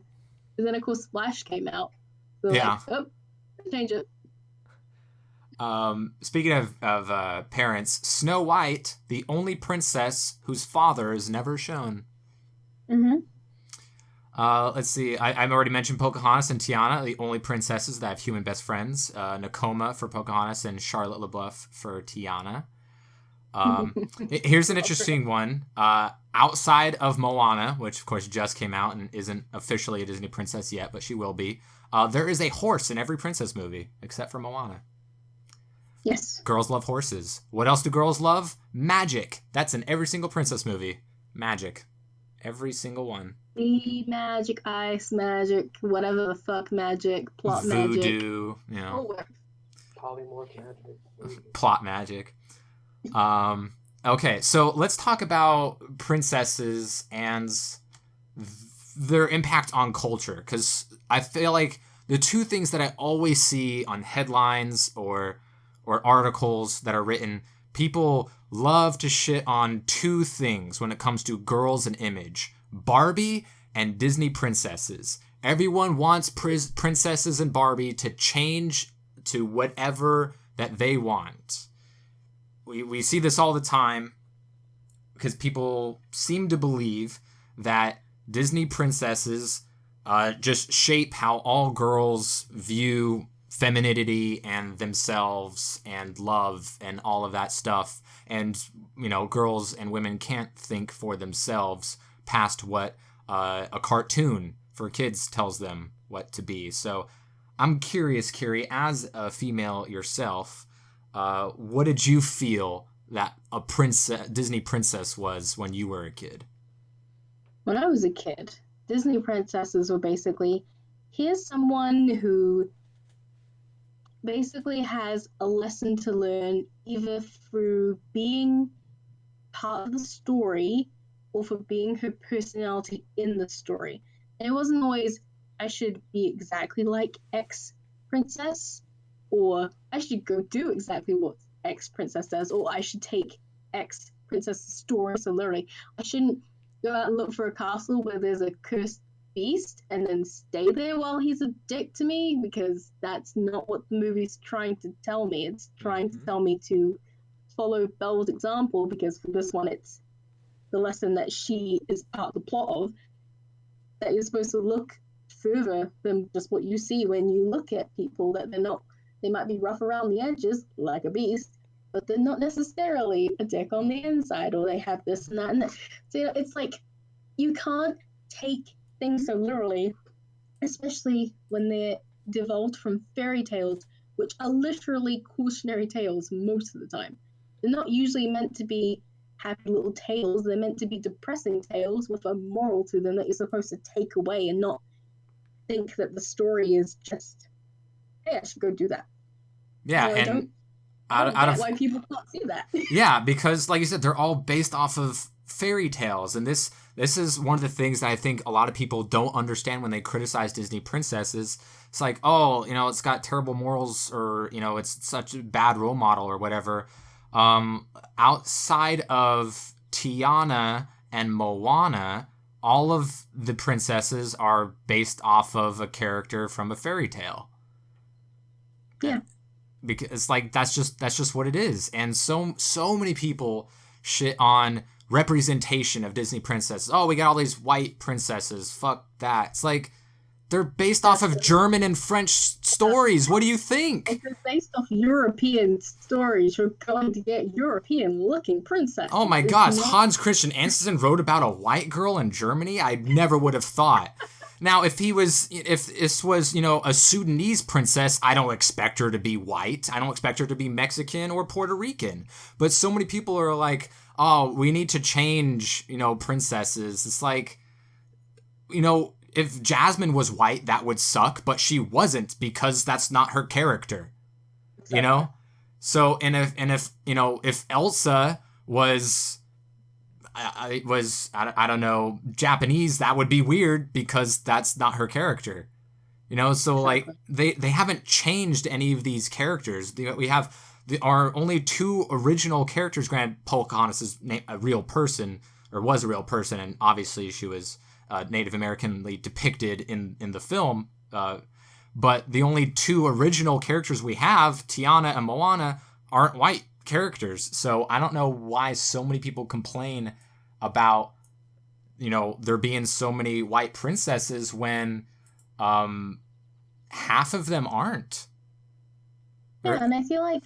but then of course Splash came out. So change it. Speaking of parents, Snow White, the only princess whose father is never shown. Let's see. I've already mentioned Pocahontas and Tiana, the only princesses that have human best friends. Nakoma for Pocahontas and Charlotte LeBeouf for Tiana. Here's an interesting one. Outside of Moana, which of course just came out and isn't officially a Disney princess yet, but she will be. There is a horse in every princess movie, except for Moana. Yes. Girls love horses. What else do girls love? Magic. That's in every single princess movie. Magic. Every single one. Sea magic, ice magic, whatever the fuck magic, plot magic. Voodoo, Polymorph magic. Plot magic. Okay, so let's talk about princesses and their impact on culture, because I feel like the 2 things that I always see on headlines or articles that are written, people love to shit on 2 things when it comes to girls and image: Barbie and Disney princesses. Everyone wants princesses and Barbie to change to whatever that they want. We see this all the time because people seem to believe that Disney princesses just shape how all girls view femininity and themselves and love and all of that stuff. And, girls and women can't think for themselves past what a cartoon for kids tells them what to be. So I'm curious, Kiri, as a female yourself, what did you feel that a Disney princess was when you were a kid? When I was a kid, Disney princesses were basically, here's someone who basically has a lesson to learn either through being part of the story or for being her personality in the story. And it wasn't always, I should be exactly like X princess, or I should go do exactly what X princess does, or I should take X princess's story. So literally, I shouldn't go out and look for a castle where there's a cursed beast and then stay there while he's a dick to me, because that's not what the movie's trying to tell me. It's trying to tell me to follow Belle's example, because for this one, it's the lesson that she is part of the plot of, that you're supposed to look further than just what you see when you look at people, that they might be rough around the edges like a beast, but they're not necessarily a dick on the inside, or they have this and that and that. So it's like, you can't take things so literally, especially when they're devolved from fairy tales, which are literally cautionary tales most of the time. They're not usually meant to be happy little tales. They're meant to be depressing tales with a moral to them that you're supposed to take away, and not think that the story is just, hey, I should go do that. Yeah, so and I don't out get of why people can't see that. yeah, because like you said, they're all based off of fairy tales, and this is one of the things that I think a lot of people don't understand when they criticize Disney princesses. It's like, oh, it's got terrible morals, or it's such a bad role model or whatever. Outside of Tiana and Moana, all of the princesses are based off of a character from a fairy tale. Yeah. Because like that's just what it is. And so many people shit on representation of Disney princesses. Oh, we got all these white princesses. Fuck that. It's like, they're based off of German and French stories. What do you think? If they're based off European stories, you're going to get European-looking princesses. Oh my gosh, Hans Christian Andersen wrote about a white girl in Germany? I never would have thought. Now, if this was, a Sudanese princess, I don't expect her to be white. I don't expect her to be Mexican or Puerto Rican. But so many people are like, oh, we need to change, princesses. It's like, if Jasmine was white, that would suck, but she wasn't, because that's not her character. Exactly. So, and if Elsa was, I don't know, Japanese, that would be weird, because that's not her character. So like, they haven't changed any of these characters. We have our only two original characters. Granted, Pocahontas is a real person, or was a real person, and obviously she was Native Americanly depicted in the film. But the only two original characters we have, Tiana and Moana, aren't white characters. So I don't know why so many people complain about, there being so many white princesses when half of them aren't. Yeah, and I feel like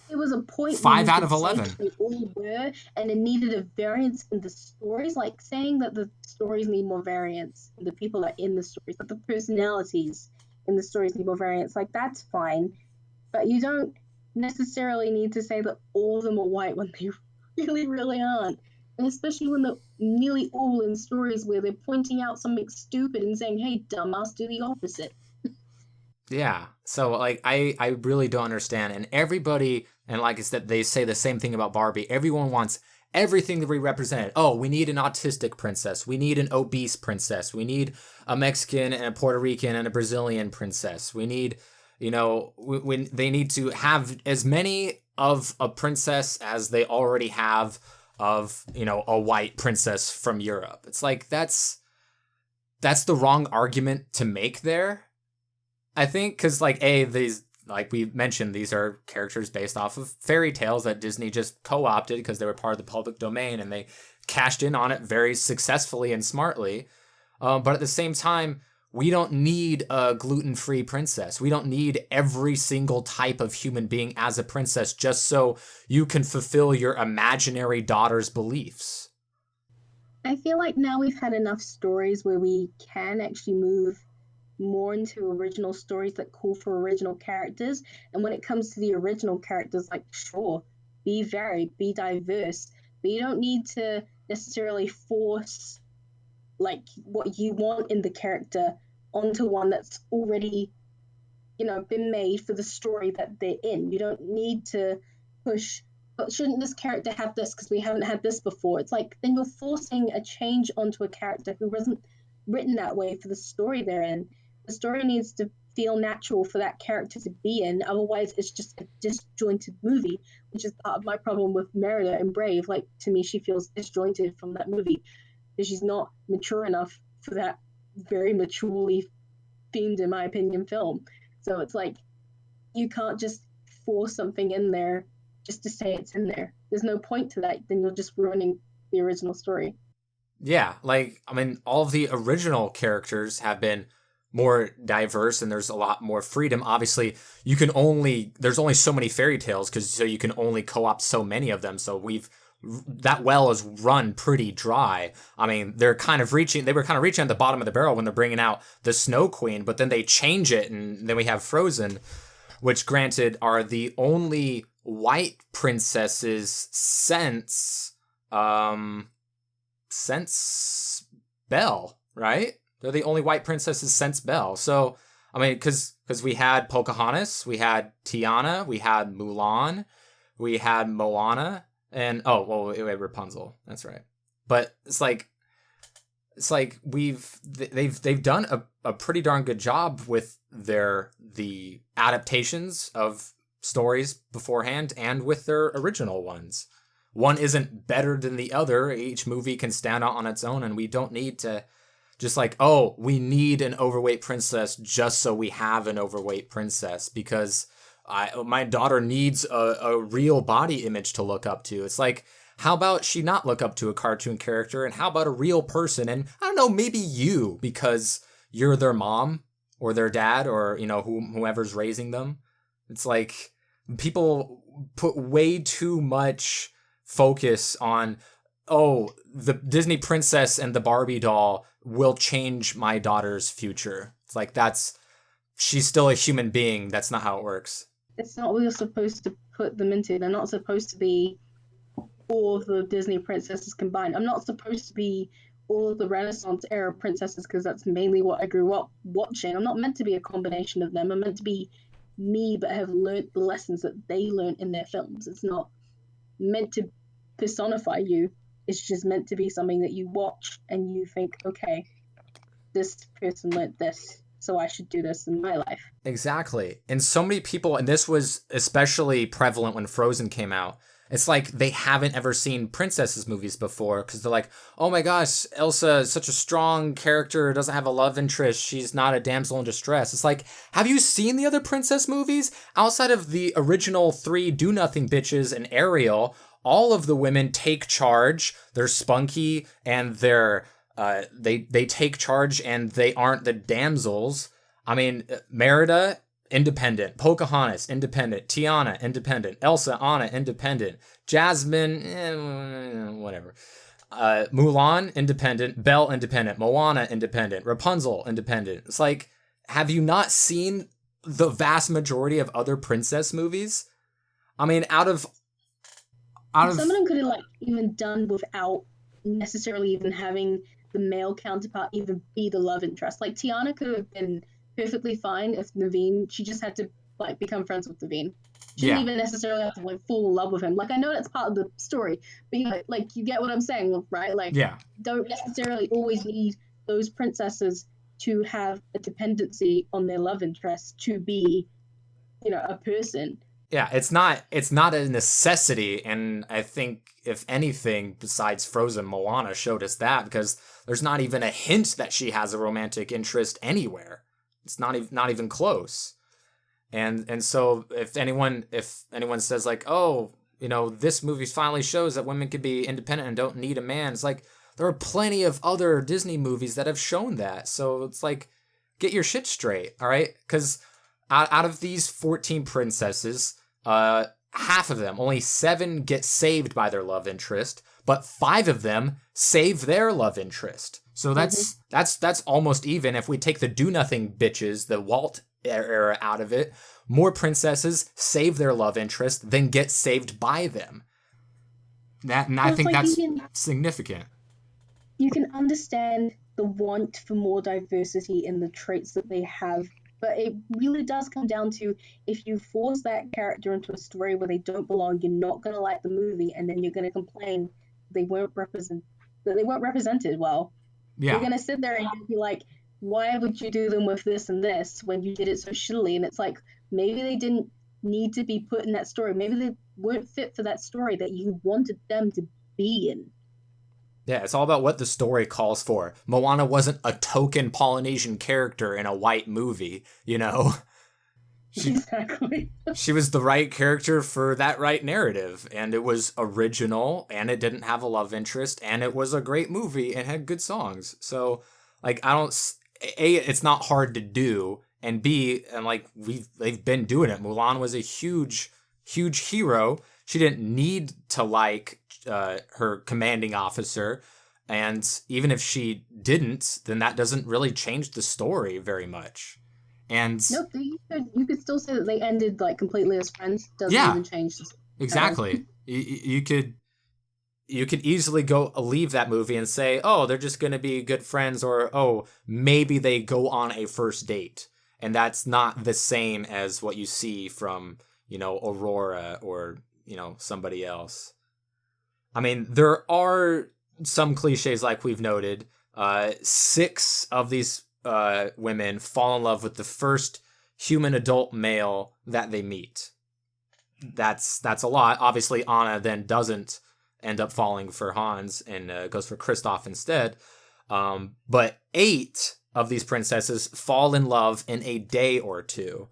it was a point 5 out of 11. They all were, and it needed a variance in the stories, like saying that the stories need more variance, the people that are in the stories, but the personalities in the stories need more variance. Like, that's fine, but you don't necessarily need to say that all of them are white when they really, really aren't. And especially when they're nearly all in stories where they're pointing out something stupid and saying, hey, dumbass, do the opposite. Yeah, so like I really don't understand, and everybody, and like I said, they say the same thing about Barbie. Everyone wants everything to be represented. Oh, we need an autistic princess. We need an obese princess. We need a Mexican and a Puerto Rican and a Brazilian princess. We need, when they need to have as many of a princess as they already have of, a white princess from Europe. It's like, that's the wrong argument to make there. I think, because, like, these, like we mentioned, these are characters based off of fairy tales that Disney just co-opted because they were part of the public domain, and they cashed in on it very successfully and smartly. But at the same time, we don't need a gluten-free princess. We don't need every single type of human being as a princess just so you can fulfill your imaginary daughter's beliefs. I feel like now we've had enough stories where we can actually move more into original stories that call for original characters. And when it comes to the original characters, like, sure, be varied, be diverse, but you don't need to necessarily force like what you want in the character onto one that's already, been made for the story that they're in. You don't need to push, but shouldn't this character have this because we haven't had this before? It's like, then you're forcing a change onto a character who wasn't written that way for the story they're in. The story needs to feel natural for that character to be in. Otherwise, it's just a disjointed movie, which is part of my problem with Merida and Brave. Like, to me, she feels disjointed from that movie because she's not mature enough for that very maturely themed, in my opinion, film. So it's like, you can't just force something in there just to say it's in there. There's no point to that. Then you're just ruining the original story. Yeah, like, I mean, all of the original characters have been more diverse and there's a lot more freedom. Obviously, there's only so many fairy tales so you can only co-opt so many of them. So that well is run pretty dry. I mean, they were kind of reaching at the bottom of the barrel when they're bringing out the Snow Queen, but then they change it and then we have Frozen, which granted are the only white princesses since Belle, right? They're the only white princesses since Belle. So, I mean, because we had Pocahontas, we had Tiana, we had Mulan, we had Moana, and wait, Rapunzel. That's right. But it's like they've done a pretty darn good job with the adaptations of stories beforehand and with their original ones. One isn't better than the other. Each movie can stand out on its own, and we don't need to just we need an overweight princess just so we have an overweight princess because my daughter needs a real body image to look up to. It's like, how about she not look up to a cartoon character, and how about a real person? And I don't know, maybe you, because you're their mom or their dad or, whoever's raising them. It's like people put way too much focus on, the Disney princess and the Barbie doll will change my daughter's future. It's like, she's still a human being. That's not how it works. It's not what you're supposed to put them into. They're not supposed to be all of the Disney princesses combined. I'm not supposed to be all of the Renaissance era princesses because that's mainly what I grew up watching. I'm not meant to be a combination of them. I'm meant to be me, but have learned the lessons that they learned in their films. It's not meant to personify you. It's just meant to be something that you watch and you think, okay, this person learned this, so I should do this in my life. Exactly. And so many people, and this was especially prevalent when Frozen came out, it's like they haven't ever seen princesses movies before because they're like, oh my gosh, Elsa is such a strong character, doesn't have a love interest, she's not a damsel in distress. It's like, have you seen the other princess movies? Outside of the original 3 do-nothing bitches and Ariel, all of the women take charge, they're spunky, and they take charge and they aren't the damsels. I mean, Merida, independent. Pocahontas, independent. Tiana, independent. Elsa, Anna, independent. Jasmine, whatever. Mulan, independent. Belle, independent. Moana, independent. Rapunzel, independent. It's like, have you not seen the vast majority of other princess movies? I mean, some of them could have even done without necessarily even having the male counterpart even be the love interest. Like, Tiana could have been perfectly fine if Naveen, she just had to become friends with Naveen. She didn't even necessarily have to fall in love with him. I know that's part of the story, but you get what I'm saying, right? Don't necessarily always need those princesses to have a dependency on their love interest to be, a person. Yeah, it's not a necessity, and I think if anything besides Frozen, Moana showed us that because there's not even a hint that she has a romantic interest anywhere. It's not even close. And so if anyone says this movie finally shows that women can be independent and don't need a man, it's like there are plenty of other Disney movies that have shown that. So it's like, get your shit straight, all right? Because out of these 14 princesses, half of them, only 7 get saved by their love interest, but 5 of them save their love interest. So that's almost even. If we take the do-nothing bitches, the Walt era out of it, more princesses save their love interest than get saved by them. I think that's significant. You can understand the want for more diversity in the traits that they have, but it really does come down to, if you force that character into a story where they don't belong, you're not going to like the movie, and then you're going to complain that they weren't represented well. Yeah. You're going to sit there and be like, why would you do them with this and this when you did it so shittily? And it's like, maybe they didn't need to be put in that story. Maybe they weren't fit for that story that you wanted them to be in. Yeah, it's all about what the story calls for. Moana wasn't a token Polynesian character in a white movie, you know? Exactly. She was the right character for that right narrative, and it was original, and it didn't have a love interest, and it was a great movie and had good songs. So, like, A, it's not hard to do, and B, and like they've been doing it. Mulan was a huge hero. She didn't need to like her commanding officer, and even if she didn't, then that doesn't really change the story very much. And Nope, you could still say that they ended like completely as friends. Doesn't yeah, even change the exactly. You could easily go leave that movie and say, oh, they're just going to be good friends, or oh, maybe they go on a first date, and that's not the same as what you see from Aurora or somebody else. I mean, there are some cliches like we've noted. 6 of these women fall in love with the first human adult male that they meet. That's a lot. Obviously, Anna then doesn't end up falling for Hans and goes for Kristoff instead. But 8 of these princesses fall in love in a day or two.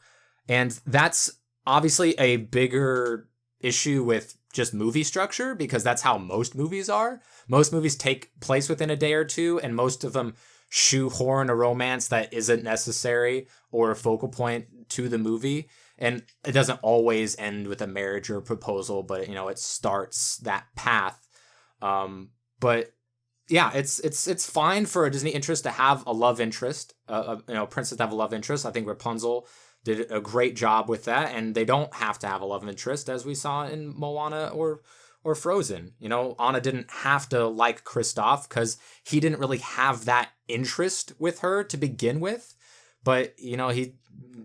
And that's obviously a bigger issue with just movie structure, because that's how most movies are. Most movies take place within a day or two, and most of them shoehorn a romance that isn't necessary or a focal point to the movie. And it doesn't always end with a marriage or a proposal, but it starts that path. But yeah, it's fine for a Disney interest to have a love interest, princess to have a love interest. I think Rapunzel did a great job with that, and they don't have to have a love interest, as we saw in Moana or Frozen. Anna didn't have to like Kristoff because he didn't really have that interest with her to begin with. But, he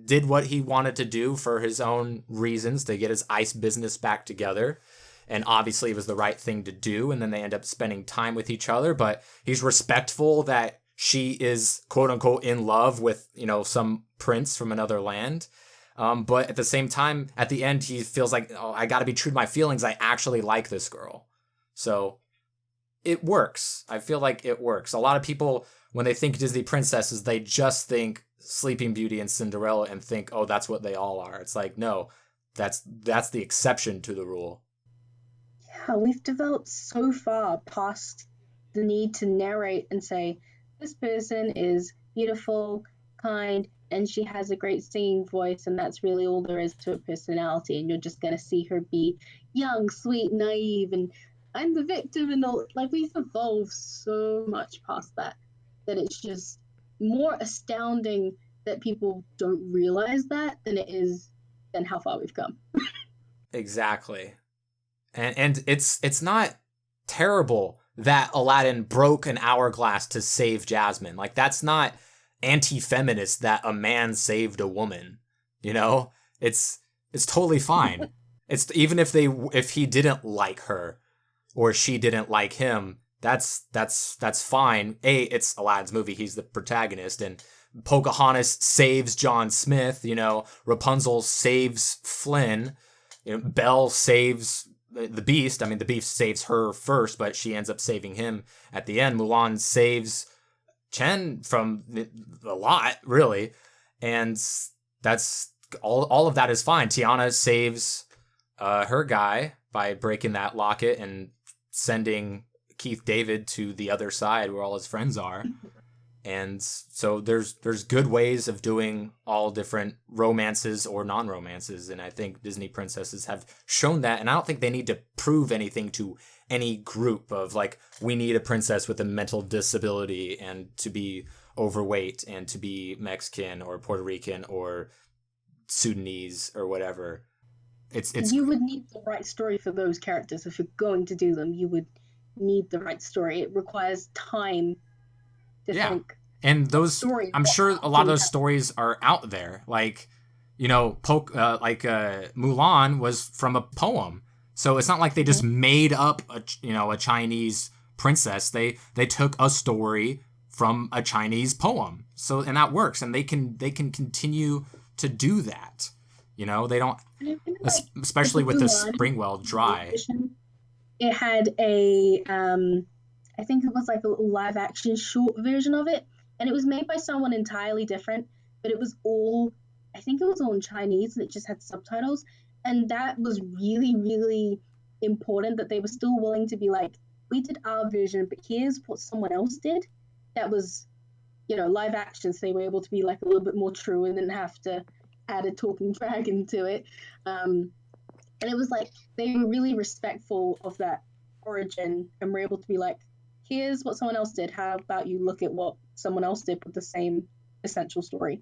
did what he wanted to do for his own reasons to get his ice business back together. And obviously it was the right thing to do. And then they end up spending time with each other. But he's respectful that she is, quote unquote, in love with, some prince from another land. But at the same time, at the end, he feels like, oh, I got to be true to my feelings. I actually like this girl. So it works. I feel like it works. A lot of people, when they think Disney princesses, they just think Sleeping Beauty and Cinderella and think, oh, that's what they all are. It's like, no, that's the exception to the rule. Yeah, we've developed so far past the need to narrate and say, this person is beautiful, kind, and she has a great singing voice, and that's really all there is to her personality. And you're just going to see her be young, sweet, naive, and I'm the victim. And all. Like, we've evolved so much past that it's just more astounding that people don't realize that than how far we've come. Exactly. And it's not terrible that Aladdin broke an hourglass to save Jasmine. Like, that's not anti-feminist that a man saved a woman. It's totally fine. It's even if he didn't like her or she didn't like him, that's fine. It's Aladdin's movie. He's the protagonist, and Pocahontas saves John Smith. Rapunzel saves Flynn. Belle saves the Beast. I mean, the Beast saves her first, but she ends up saving him at the end. Mulan saves Chen from a lot, really, and that's all of that is fine. Tiana saves her guy by breaking that locket and sending Keith David to the other side where all his friends are. And so there's good ways of doing all different romances or non-romances, and I think Disney princesses have shown that, and I don't think they need to prove anything to any group of, like, we need a princess with a mental disability and to be overweight and to be Mexican or Puerto Rican or Sudanese or whatever. It's You would need the right story for those characters. If you're going to do them, you would need the right story. It requires time to think. And those, I'm sure a lot of those stories are out there. Like, Mulan was from a poem. So it's not like they just made up a Chinese princess. They took a story from a Chinese poem. So, and that works, and they can continue to do that. You know, they don't, And I feel like especially with the Mulan Springwell Dry. edition, it had a I think it was like a little live action short version of it, and it was made by someone entirely different, but it was all, I think it was all in Chinese, and it just had subtitles, and that was really, really important that they were still willing to be like, we did our version, but here's what someone else did. That was, live action, so they were able to be like a little bit more true and didn't have to add a talking dragon to it. And it was like they were really respectful of that origin and were able to be like, here's what someone else did. How about you look at what someone else did with the same essential story?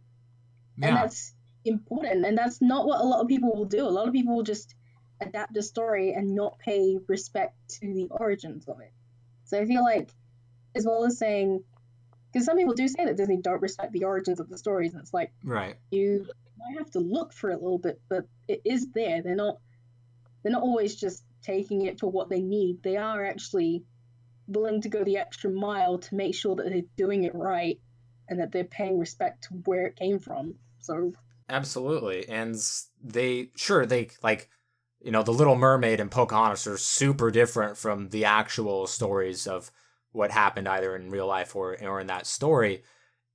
Yeah. And that's important. And that's not what a lot of people will do. A lot of people will just adapt the story and not pay respect to the origins of it. So I feel like, as well as saying, because some people do say that Disney don't respect the origins of the stories, and it's like, Right. you might have to look for it a little bit, but it is there. They're not always just taking it for what they need. They are actually willing to go the extra mile to make sure that they're doing it right and that they're paying respect to where it came from. So Absolutely. And they like, the Little Mermaid and Pocahontas are super different from the actual stories of what happened either in real life or in that story.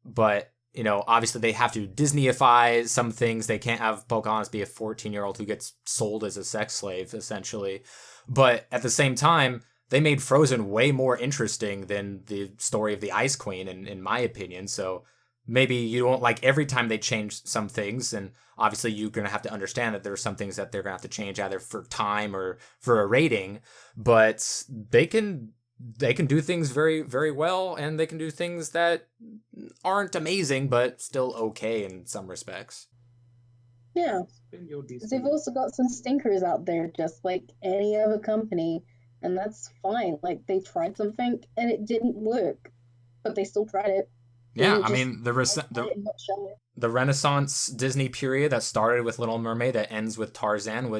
But, obviously they have to Disneyify some things. They can't have Pocahontas be a 14-year-old who gets sold as a sex slave, essentially. But at the same time, they made Frozen way more interesting than the story of the Ice Queen, in my opinion. So maybe you don't like every time they change some things, and obviously you're going to have to understand that there are some things that they're going to have to change either for time or for a rating, but they can do things very, very well, and they can do things that aren't amazing, but still okay in some respects. yeah, they've also got some stinkers out there, just like any other company, and that's fine. Like, they tried something and it didn't work, but they still tried it. Yeah, I mean, the Renaissance Disney period that started with Little Mermaid that ends with Tarzan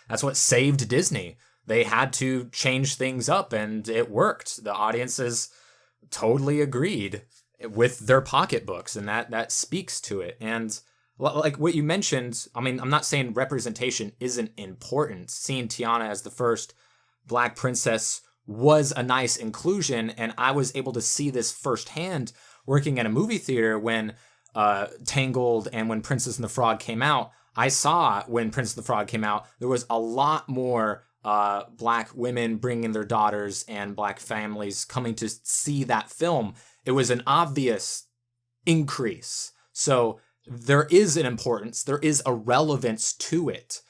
that's what saved Disney. They had to change things up, and it worked. The audiences totally agreed with their pocketbooks, and that speaks to it. And like what you mentioned, I mean, I'm not saying representation isn't important. Seeing Tiana as the first Black princess was a nice inclusion, and I was able to see this firsthand working at a movie theater when Tangled and when Princess and the Frog came out. I saw when Princess and the Frog came out, there was a lot more Black women bringing their daughters and Black families coming to see that film. It was an obvious increase. So there is an importance, there is a relevance to it.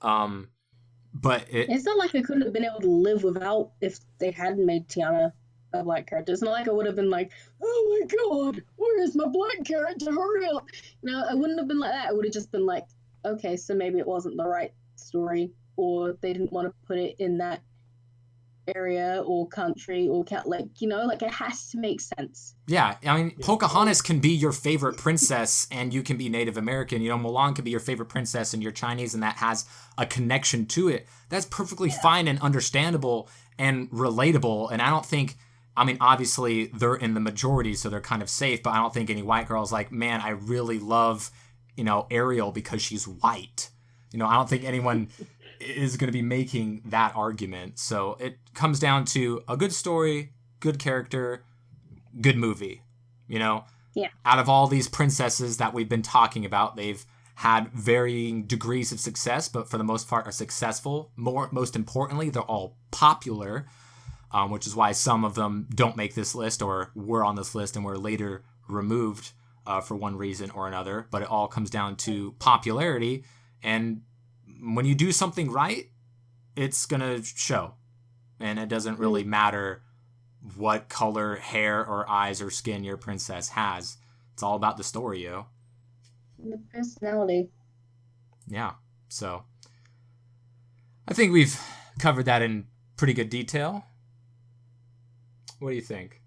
But it's not like I couldn't have been able to live without if they hadn't made Tiana a Black character. It's not like I would have been like, oh my god, where is my Black character? Hurry up! I wouldn't have been like that. I would have just been like, okay, so maybe it wasn't the right story, or they didn't want to put it in that area or country or like it has to make sense. Yeah, I mean, Pocahontas can be your favorite princess and you can be Native American. Mulan can be your favorite princess and you're Chinese, and that has a connection to it. That's perfectly fine and understandable and relatable. And I don't think, I mean, obviously they're in the majority, so they're kind of safe, but I don't think any white girl's like, man, I really love, Ariel because she's white. I don't think anyone is going to be making that argument. So it comes down to a good story, good character, good movie. Yeah. Out of all these princesses that we've been talking about, they've had varying degrees of success, but for the most part are successful. Most importantly, they're all popular, which is why some of them don't make this list or were on this list and were later removed for one reason or another. But it all comes down to popularity, and when you do something right, it's going to show. And it doesn't really matter what color, hair, or eyes or skin your princess has. It's all about the story, yo. The personality. Yeah. So I think we've covered that in pretty good detail. What do you think?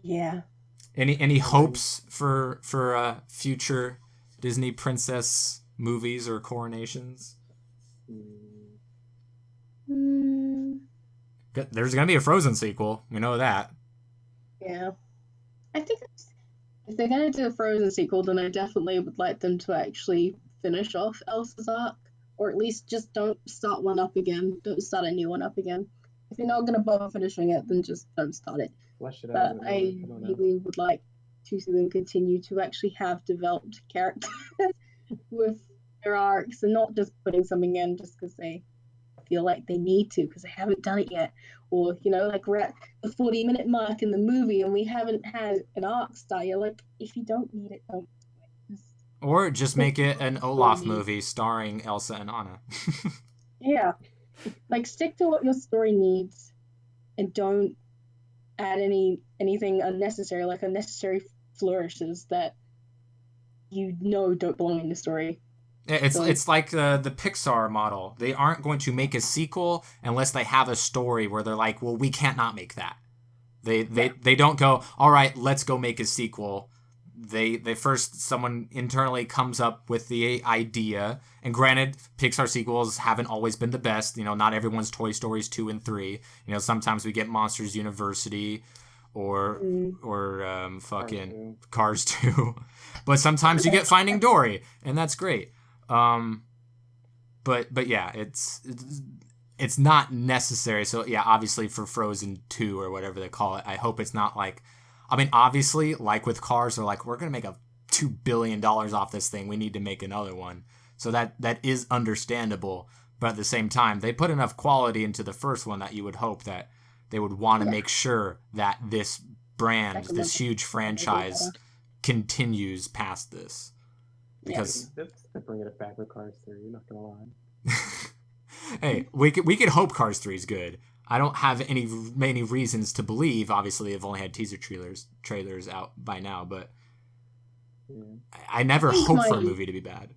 Yeah. Any hopes for future Disney princess movies or coronations? Mm. There's gonna be a Frozen sequel. We know that. Yeah. I think if they're gonna do a Frozen sequel, then I definitely would like them to actually finish off Elsa's arc, or at least just don't start one up again. Don't start a new one up again. If you're not gonna bother finishing it, then just don't start it. Flesh it out But a bit more. I don't know. really would like to see them continue to actually have developed characters with their arcs and not just putting something in just because they feel like they need to because they haven't done it yet. Or, like we're at the 40-minute mark in the movie and we haven't had an arc start. You're like, if you don't need it, don't do it. Or just make it an Olaf movie starring Elsa and Anna. Yeah. Like, stick to what your story needs and don't add anything unnecessary, like unnecessary flourishes that don't belong in the story. It's like the Pixar model. They aren't going to make a sequel unless they have a story where they're like, well, we can't not make that. They don't go, all right, let's go make a sequel. They first, someone internally comes up with the idea, and granted, Pixar sequels haven't always been the best. Not everyone's Toy Stories 2 and 3. Sometimes we get Monsters University or fucking Cars 2. But sometimes you get Finding Dory, and that's great. But yeah, it's not necessary. So yeah, obviously for Frozen 2 or whatever they call it, I hope it's not like, obviously, like with Cars, they're like, we're going to make $2 billion off this thing. We need to make another one. So that is understandable. But at the same time, they put enough quality into the first one that you would hope that they would want to make sure that this brand, this huge franchise, continues past this. Because they're bringing it back with Cars 3, not gonna lie. Hey, we could hope Cars 3 is good. I don't have many reasons to believe. Obviously, they've only had teaser trailers out by now, but I never hope for a movie to be bad.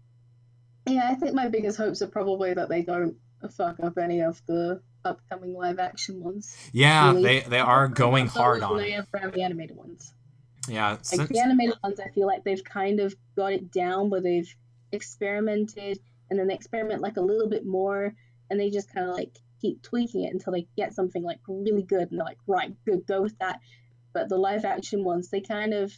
Yeah, I think my biggest hopes are probably that they don't fuck up any of the upcoming live action ones. Yeah, really. They are going hard on it. They have the animated ones. Yeah, like the animated ones, I feel like they've kind of got it down where they've experimented, and then they experiment like a little bit more, and they just kind of like keep tweaking it until they get something like really good, and they're like, right, good, go with that. But the live action ones, they kind of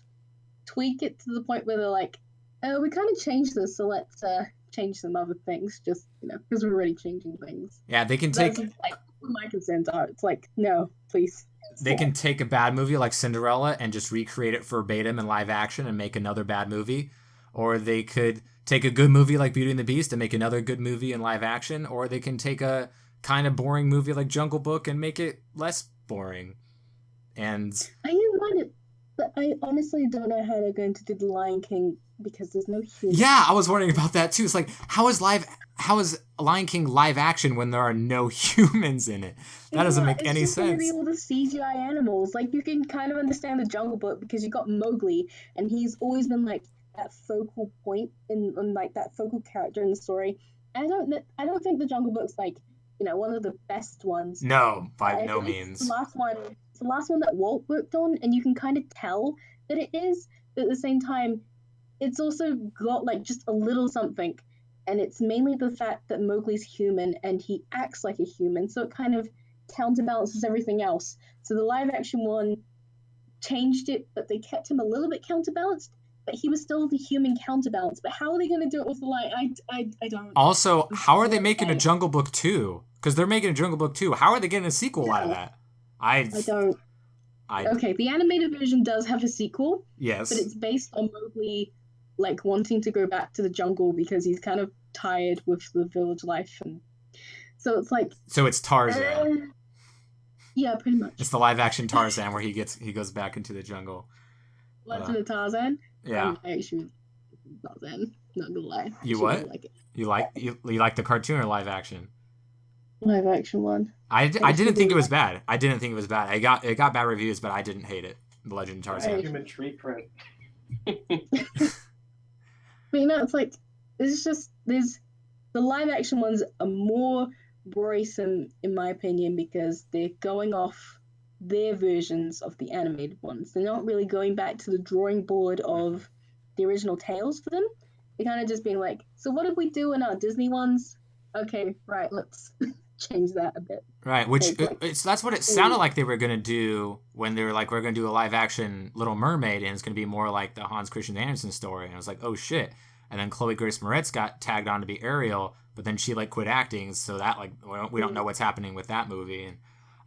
tweak it to the point where they're like, oh, we kind of changed this, so let's change some other things, just because we're already changing things. Yeah, they can take. That's like what my concerns are. It's like, no, please. They can take a bad movie like Cinderella and just recreate it verbatim in live action and make another bad movie. Or they could take a good movie like Beauty and the Beast and make another good movie in live action. Or they can take a kind of boring movie like Jungle Book and make it less boring. And I don't mind it, but I honestly don't know how they're going to do The Lion King because there's no humans. Yeah, I was wondering about that too. It's like, how is Lion King live action when there are no humans in it? That doesn't make any sense. It's just all the CGI animals. Like, you can kind of understand the Jungle Book because you got Mowgli, and he's always been like that focal point in like that focal character in the story. I don't think the Jungle Book's like one of the best ones. No, by no means. It's the last one that Walt worked on, and you can kind of tell that it is. But at the same time, it's also got like just a little something. And it's mainly the fact that Mowgli's human and he acts like a human, so it kind of counterbalances everything else. So the live action one changed it, but they kept him a little bit counterbalanced, but he was still the human counterbalance. But how are they going to do it with the light? I don't. Also, how are they making a Jungle Book 2? Because they're making a Jungle Book 2. How are they getting a sequel out of that? I don't. Okay, the animated version does have a sequel. Yes. But it's based on Mowgli like wanting to go back to the jungle because he's kind of tired with the village life, and so it's like. So it's Tarzan. Yeah, pretty much. It's the live action Tarzan where he goes back into the jungle. Legend of Tarzan. Yeah. I actually Tarzan. Not gonna lie. You what? Like it. You like the cartoon or live action? Live action one. I didn't think it was bad. I didn't think it was bad. It got bad reviews, but I didn't hate it. The Legend of Tarzan. Human tree print. But it's like there's the live action ones are more worrisome in my opinion because they're going off their versions of the animated ones. They're not really going back to the drawing board of the original tales for them. They're kind of just being like, so what did we do in our Disney ones? Okay, right, let's change that a bit. Right, which Like, that's what it sounded like they were gonna do when they were like, we're gonna do a live action Little Mermaid, and it's gonna be more like the Hans Christian Andersen story. And I was like, oh shit. And then Chloe Grace Moretz got tagged on to be Ariel, but then she like quit acting, so that like we don't know what's happening with that movie, and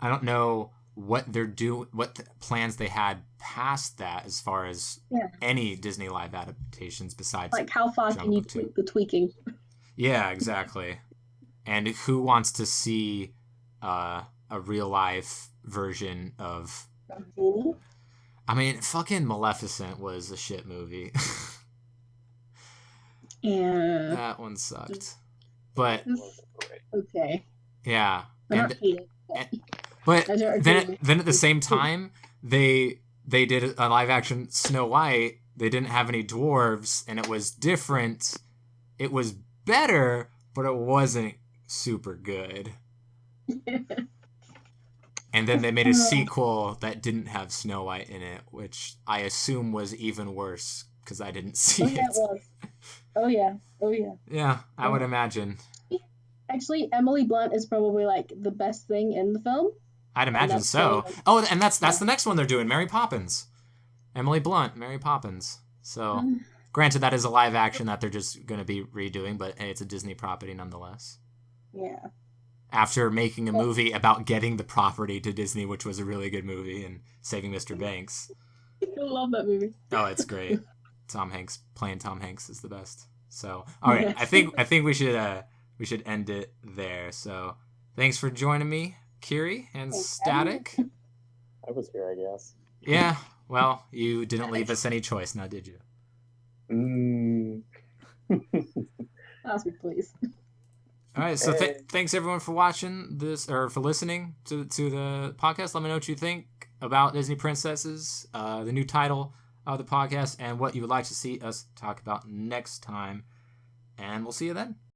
I don't know what they're what plans they had past that as far as any Disney live adaptations besides like how far can you tweak the tweaking? Yeah, exactly. And who wants to see a real life version of? I mean, fucking Maleficent was a shit movie. Yeah. That one sucked. But okay. Yeah, but then at the same time they did a live action Snow White. They didn't have any dwarves, and it was different. It was better, but it wasn't super good. And then they made a sequel that didn't have Snow White in it, which I assume was even worse because I didn't see it. It was. Oh yeah. Yeah, I would imagine. Actually, Emily Blunt is probably like the best thing in the film. I'd imagine so. Oh, and that's the next one they're doing, Mary Poppins. Emily Blunt, Mary Poppins. So, granted, that is a live action that they're just going to be redoing, but hey, it's a Disney property nonetheless. Yeah. After making a movie about getting the property to Disney, which was a really good movie, and Saving Mr. Banks. I love that movie. Oh, it's great. Tom Hanks playing Tom Hanks is the best. So, all right, I think we should end it there. So, thanks for joining me, Kiri and Static. I was here, I guess. Yeah. Well, you didn't leave us any choice, now did you? Ask me, please. All right. So thanks everyone for watching this or for listening to the podcast. Let me know what you think about Disney Princesses, the new title of the podcast, and what you would like to see us talk about next time. And we'll see you then.